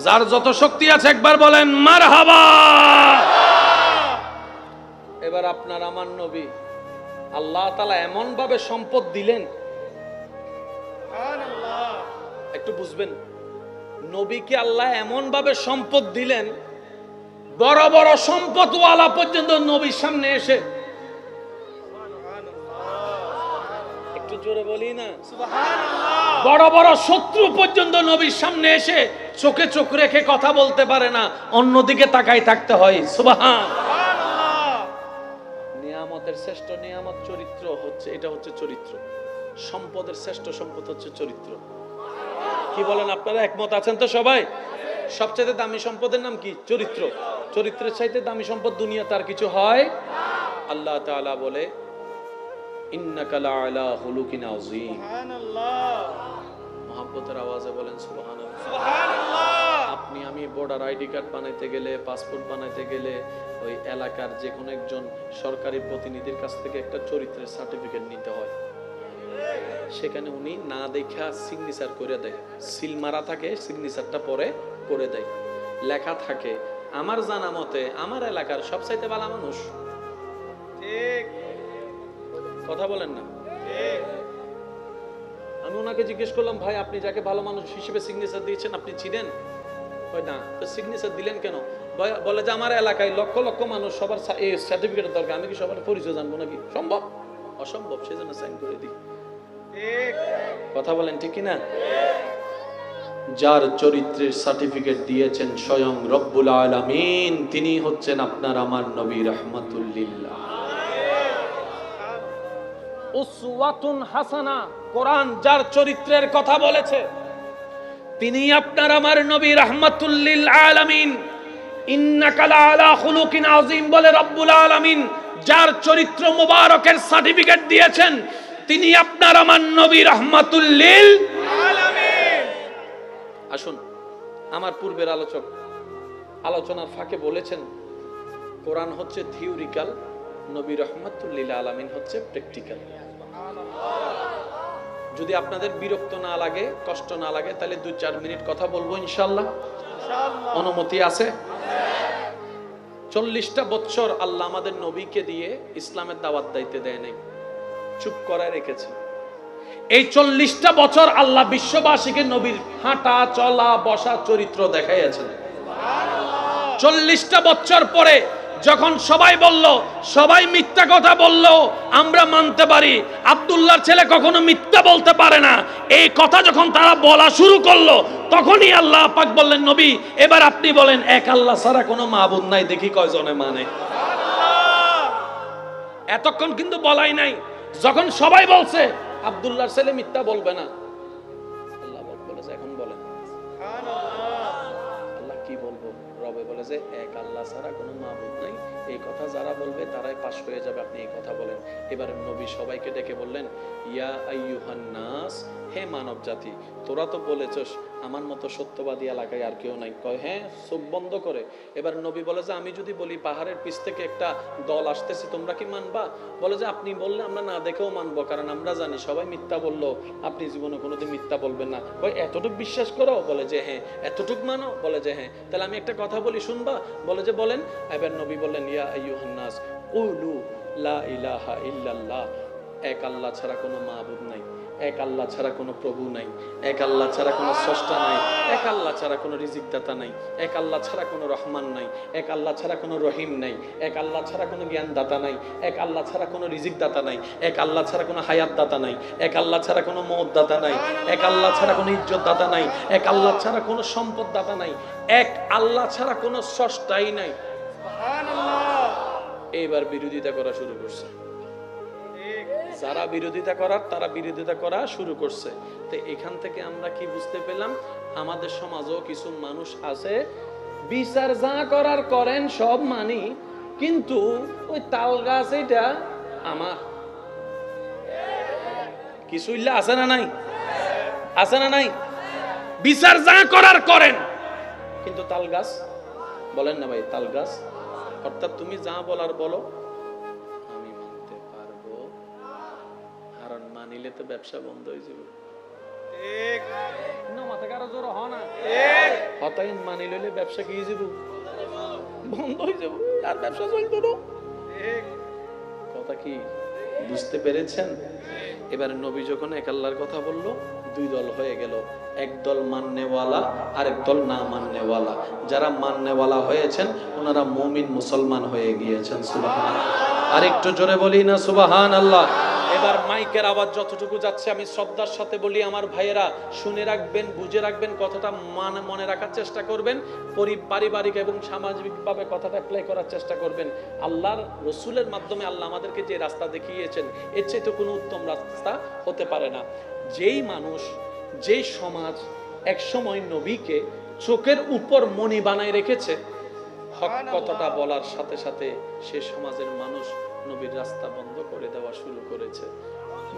Speaker 1: যার যত শক্তি আছে একবার বলেন মারহাবা। এবার আপনার আমার নবী আল্লাহ তাআলা এমন ভাবে সম্পদ দিলেন, একটু বুঝবেন, নবীকে আল্লাহ এমন ভাবে সম্পদ দিলেন, বড় বড় সম্পদওয়ালা পর্যন্ত নবীর সামনে এসে, একটু জোরে বলি না সুবহানাল্লাহ, বড় বড় শত্রু পর্যন্ত নবীর সামনে এসে চোখে চোখ রেখে কথা বলতে পারে না, অন্যদিকে তাকায় থাকতে হয়। সুবহানাল্লাহ। নিয়ামতের শ্রেষ্ঠ নিয়ামত চরিত্র হচ্ছে, এটা হচ্ছে চরিত্র। সম্পদের শ্রেষ্ঠ সম্পদ হচ্ছে চরিত্র। কি বলেন আপনারা? একমত আছেন তো সবাই? সবচেয়ে দামি সম্পদের নাম কি? চরিত্র। চরিত্রের চাইতে দামি সম্পদ দুনিয়াতে আর কিছু হয়? আল্লাহ তাআলা বলে, ইন্নাকা লাআলা খুলুকিন আযীম। সুবহানাল্লাহ। মহব্বতের আওয়াজে বলেন সুবহানাল্লাহ। সুবহানাল্লাহ। আপনি আমি ভোটার আইডি কার্ড বানাইতে গেলে, পাসপোর্ট বানাইতে গেলে, ওই এলাকার যে কোনো একজন সরকারি প্রতিনিধির কাছ থেকে একটা চরিত্রের সার্টিফিকেট নিতে হয়। সেখানে উনি না দেখা সিগনেচার করে দেয়, সিল মারা থাকে, সিগনেচারটা পরে করে দেয়। লেখা থাকে, আমার জানা মতে আমার এলাকার সবচাইতে ভালো মানুষ। ঠিক কথা বলেন না? আমি ওনাকে জিজ্ঞেস করলাম, ভাই আপনি যাকে ভালো মানুষ হিসেবে সিগনেচার দিয়েছেন আপনি চিনেন? কই না। তো সিগনেচার দিলেন কেন? বলে যে আমার এলাকায় লক্ষ লক্ষ মানুষ, সবার এই সার্টিফিকেটের দরকার, আমি কি সবার পরিচয় জানবো নাকি? সম্ভব? অসম্ভব, সেজন্য সাইন করে দিই। কথা বলেন ঠিক কিনা? যার চরিত্রের সার্টিফিকেট দিয়েছেন স্বয়ং রব্বুল আলামিন, তিনি হচ্ছেন আপনার আমার নবী রাহমাতুল লিল আলামিন। উসওয়াতুন হাসানা, কোরআন যার চরিত্রের কথা বলেছে, তিনি আপনার আমার নবী রাহমাতুল লিল আলামিন। ইন্নাকা লাআলা খুলুকিন আযীম বলে রব্বুল আলামিন যার চরিত্র মোবারকের সার্টিফিকেট দিয়েছেন, তিনি আপনার আমার নবী রাহমাতুল লিল আলামিন। আসুন, আমার পূর্বের আলোচনার ফাঁকে বলেছেন, কোরআন হচ্ছে থিওরিক্যাল, নবী রাহমাতুল লিল আলামিন হচ্ছে প্র্যাকটিক্যাল। যদি আপনাদের বিরক্ত না লাগে, কষ্ট না লাগে, তাহলে 2-4 মিনিট কথা বলবো ইনশাআল্লাহ। অনুমতি আছে? 40টা বছর আল্লাহ আমাদের নবীকে দিয়ে ইসলামের দাওয়াত দিতে দেয় নাই, চুপ করায় রেখেছে। এই 40টা বছর আল্লাহ বিশ্ববাসীকে নবীর হাঁটা চলা বসা চরিত্র দেখাইয়াছেন। 40টা বছর পরে যখন সবাই বলল, সবাই মিথ্যা কথা বলল, আমরা মানতে পারি আব্দুল্লাহর ছেলে কখনো মিথ্যা বলতে পারে না, এই কথা যখন তারা বলা শুরু করলো, তখনই আল্লাহ পাক বললেন, নবী এবার আপনি বলেন এক আল্লাহ ছাড়া কোনো মাবুদ নাই, দেখি কয়জনে মানে। এতক্ষণ কিন্তু বলাই নাই। যখন সবাই বলছে আব্দুল্লাহর ছেলে মিথ্যা বলবে না, আল্লাহ বলেছে এখন বলেন। আল্লাহ কি বলবো? রবে বলে যে এক আল্লাহ ছাড়া কোনো মাবুদ নাই, এই কথা যারা বলবে তারাই পাশ হয়ে যাবে, আপনি এই কথা বলেন। এবার নবী সবাইকে ডেকে বললেন, ইয়া আইয়ুহান নাস, হে মানব জাতি, তোরা তো বলেছস আমার মতো সত্যবাদী এলাকায় আর কেউ নাই। কয় হ্যাঁ, চোখ বন্ধ করে। এবার নবী বলে যে আমি যদি বলি পাহাড়ের পিছ থেকে একটা দল আসতেছে, তোমরা কি মানবা? বলে যে আপনি বললে আমরা না দেখেও মানবো, কারণ আমরা জানি সবাই মিথ্যা বললো, আপনি জীবনে কোনোদিন মিথ্যা বলবেন না। কয় এতটুক বিশ্বাস করো? বলে যে হ্যাঁ। এতটুক মানো? বলে যে হ্যাঁ। তাহলে আমি একটা কথা বলি, শুনবা? বলে যে বলেন। এবার নবী বললেন, ইয়া আইয়ুহান নাস কুলু লা ইলাহা ইল্লাল্লাহ, এক আল্লাহ ছাড়া কোনো মাবুদ নাই, এক আল্লাহ ছাড়া কোনো প্রভু নাই, এক আল্লাহ ছাড়া কোনো স্রষ্টা নাই, এক আল্লাহ ছাড়া কোনো রিজিকদাতা নাই, এক আল্লাহ ছাড়া কোনো রহমান নাই, এক আল্লাহ ছাড়া কোনো রহিম নাই, এক আল্লাহ ছাড়া কোনো জ্ঞানদাতা নাই, এক আল্লাহ ছাড়া কোনো রিজিকদাতা নাই, এক আল্লাহ ছাড়া কোনো হায়াতদাতা নাই, এক আল্লাহ ছাড়া কোনো মওতদাতা নাই, এক আল্লাহ ছাড়া কোনো ইজ্জতদাতা নাই, এক আল্লাহ ছাড়া কোনো সম্পদদাতা নাই, এক আল্লাহ ছাড়া কোনো স্রষ্টাই নাই। এইবার বিরোধিতা করা শুরু করছে। যারা বিরোধিতা করার তারা বিরোধিতা করা শুরু করছে। তো এখান থেকে আমরা কি বুঝতে পেলাম? আমাদের সমাজেও কিছু মানুষ আছে, বিচার যা করার করেন সব মানি, কিন্তু ওই তাল গাছ এটা আমার কিছু আছে না নাই? আছে না নাই? বিচার যা করার করেন, কিন্তু তাল গাছ বলেন না ভাই, তাল গাছ। অর্থাৎ তুমি যা বলার বলো, আমি মানতে পারবো, কারণ মানিলে তো ব্যবসা বন্ধ হয়ে যাবে।
Speaker 2: ঠিক
Speaker 1: না মাথা কারো জোর হ না, হতাইন মানি লইলে ব্যবসা কি হয়ে যাবে? বন্ধ হয়ে যাবে, আর ব্যবসা চলতো না।
Speaker 2: ঠিক
Speaker 1: কথা কি বুঝতে পেরেছেন? এবার নবী যখন এক আল্লাহর কথা বললো, দুই দল হয়ে গেল, এক দল মাননেওয়ালা আর এক দল না মাননেওয়ালা। যারা মাননেওয়ালা হয়েছেন ওনারা মুমিন মুসলমান হয়ে গিয়েছেন। সুবহানাল্লাহ। আর একটু জোরে বলি না সুবহানাল্লাহ। এবার মাইকের আওয়াজ যতটুকু যাচ্ছে আমি শ্রদ্ধার সাথে বলি, আমার ভাইয়েরা শুনে রাখবেন, বুঝে রাখবেন, কথাটা মনে রাখার চেষ্টা করবেন, পারিবারিক এবং সামাজিকভাবে কথাটা অ্যাপ্লাই করার চেষ্টা করবেন। আল্লাহর রসুলের মাধ্যমে আল্লাহ আমাদেরকে যে রাস্তা দেখিয়েছেন, এর চাইতে কোনো উত্তম রাস্তা হতে পারে না। যেই মানুষ, যেই সমাজ এক সময় নবীকে চোখের উপর মণি বানায় রেখেছে, হক কথাটা বলার সাথে সাথে সে সমাজের মানুষ নবীর রাস্তা বন্ধ করে দেওয়া শুরু করেছে,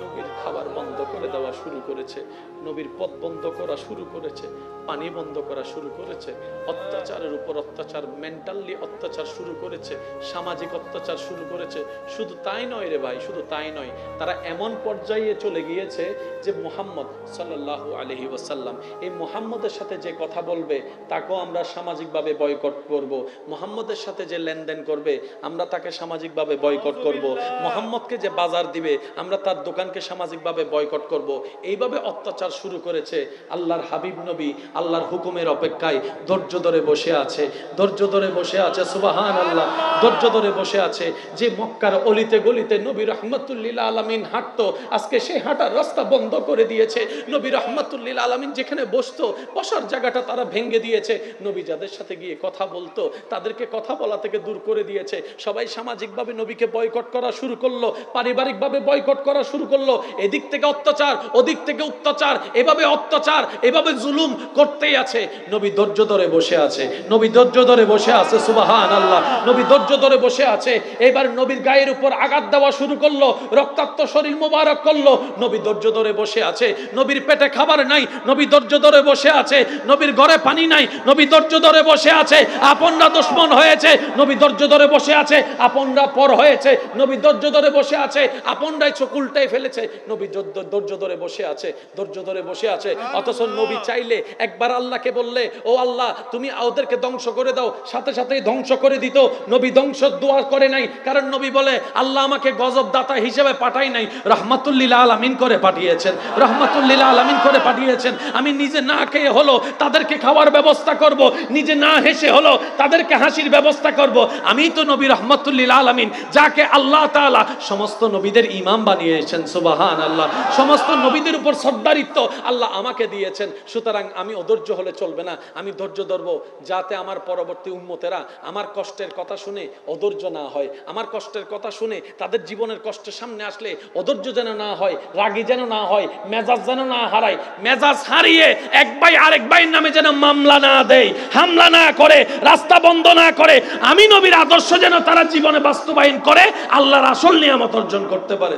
Speaker 1: নবীর খাবার বন্ধ করে দেওয়া শুরু করেছে, নবীর পথ বন্ধ করা শুরু করেছে, পানি বন্ধ করা শুরু করেছে, অত্যাচারের উপর অত্যাচার, মেন্টালি অত্যাচার শুরু করেছে, সামাজিক অত্যাচার শুরু করেছে। শুধু তাই নয় রে ভাই, শুধু তাই নয়, তারা এমন পর্যায়ে চলে গিয়েছে যে মুহাম্মদ সাল্লাল্লাহু আলাইহি ওয়াসাল্লাম, এই মুহাম্মদের সাথে যে কথা বলবে তাকেও আমরা সামাজিকভাবে বয়কট করব, মুহাম্মদের সাথে যে লেনদেন করবে আমরা তাকে সামাজিকভাবে বয়কট করব, মুহাম্মদকে যে বাজার দিবে আমরা তার দোকানকে সামাজিকভাবে বয়কট করব। এইভাবে অত্যাচার শুরু করেছে। আল্লাহর হাবিব নবী আল্লাহর হুকুমের অপেক্ষায় ধৈর্য ধরে বসে আছে, ধৈর্য ধরে বসে আছে। সুবহানাল্লাহ। ধৈর্য ধরে বসে আছে। যে মক্কার অলিতে গলিতে নবী রাহমাতুল লিল আলামিন হাঁটতো, আজকে সেই হাঁটার রাস্তা বন্ধ করে দিয়েছে। নবী রাহমাতুল লিল আলামিন যেখানে বসতো, বসার জায়গাটা তারা ভেঙে দিয়েছে। নবী যাদের সাথে গিয়ে কথা বলতো তাদেরকে কথা বলা থেকে দূর করে দিয়েছে। সবাই সামাজিকভাবে নবীকে বয়কট করা শুরু করলো, পারিবারিকভাবে বয়কট করা শুরু করলো। এদিক থেকে অত্যাচার, ওদিক থেকে অত্যাচার, এভাবে অত্যাচার, এভাবে জুলুম করতেই আছে। নবী ধৈর্য ধরে বসে আছে, নবী ধৈর্য ধরে বসে আছে। সুবহানাল্লাহ। নবী ধৈর্য ধরে বসে আছে। এবার নবীর গায়ের উপর আঘাত দেওয়া শুরু করলো, রক্তাক্ত শরীর মোবারক করলো, নবী ধৈর্য ধরে বসে আছে। নবীর পেটে খাবার নাই, নবী ধৈর্য ধরে বসে আছে। নবীর ঘরে পানি নাই, নবী ধৈর্য ধরে বসে আছে। আপনরা দুশমন হয়েছে, নবী ধৈর্য ধরে বসে আছে। আপনরা পর হয়েছে, নবী ধৈর্য ধরে বসে আছে। আপনরাই চোখ উল্টাই ফেলে ফেলেছে, নবী ধৈর্য ধরে বসে আছে, ধৈর্য ধরে বসে আছে। অথচ নবী চাইলে একবার আল্লাহকে বললে, ও আল্লাহ তুমি ওদেরকে ধ্বংস করে দাও, সাথে সাথেই ধ্বংস করে দিত। নবী ধ্বংস দোয়া করে নাই, কারণ নবী বলে আল্লাহ আমাকে গজব দাতা হিসেবে পাঠাই নাই, রহমাতুল লিল আলামিন করে পাঠিয়েছেন, রহমাতুল লিল আলামিন করে পাঠিয়েছেন। আমি নিজে না খেয়ে হলো তাদেরকে খাওয়ার ব্যবস্থা করব, নিজে না হেসে হলো তাদেরকে হাসির ব্যবস্থা করব। আমি তো নবী রহমাতুল লিল আলামিন, যাকে আল্লাহ তাআলা সমস্ত নবীদের ইমাম বানিয়েছেন, সুবহানাল্লাহ। সমস্ত নবীদের উপর সর্দারিত্ব আল্লাহ আমাকে দিয়েছেন। সুতরাং আমি অধৈর্য হলে চলবে না, আমি ধৈর্য ধরবো, যাতে আমার পরবর্তী উম্মতেরা আমার কষ্টের কথা শুনে অধৈর্য না হয়, আমার কষ্টের কথা শুনে তাদের জীবনের কষ্টের সামনে আসলে অধৈর্য যেন না হয়, রাগী যেন না হয়, মেজাজ যেন না হারায়, মেজাজ হারিয়ে এক ভাই আরেক ভাইয়ের নামে যেন মামলা না দেয়, হামলা না করে, রাস্তা বন্ধ না করে। আমি নবীর আদর্শ যেন তারা জীবনে বাস্তবায়ন করে, আল্লাহর আসল নিয়ামত অর্জন করতে পারে।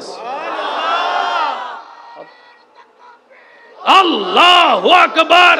Speaker 1: আল্লাহু আকবার।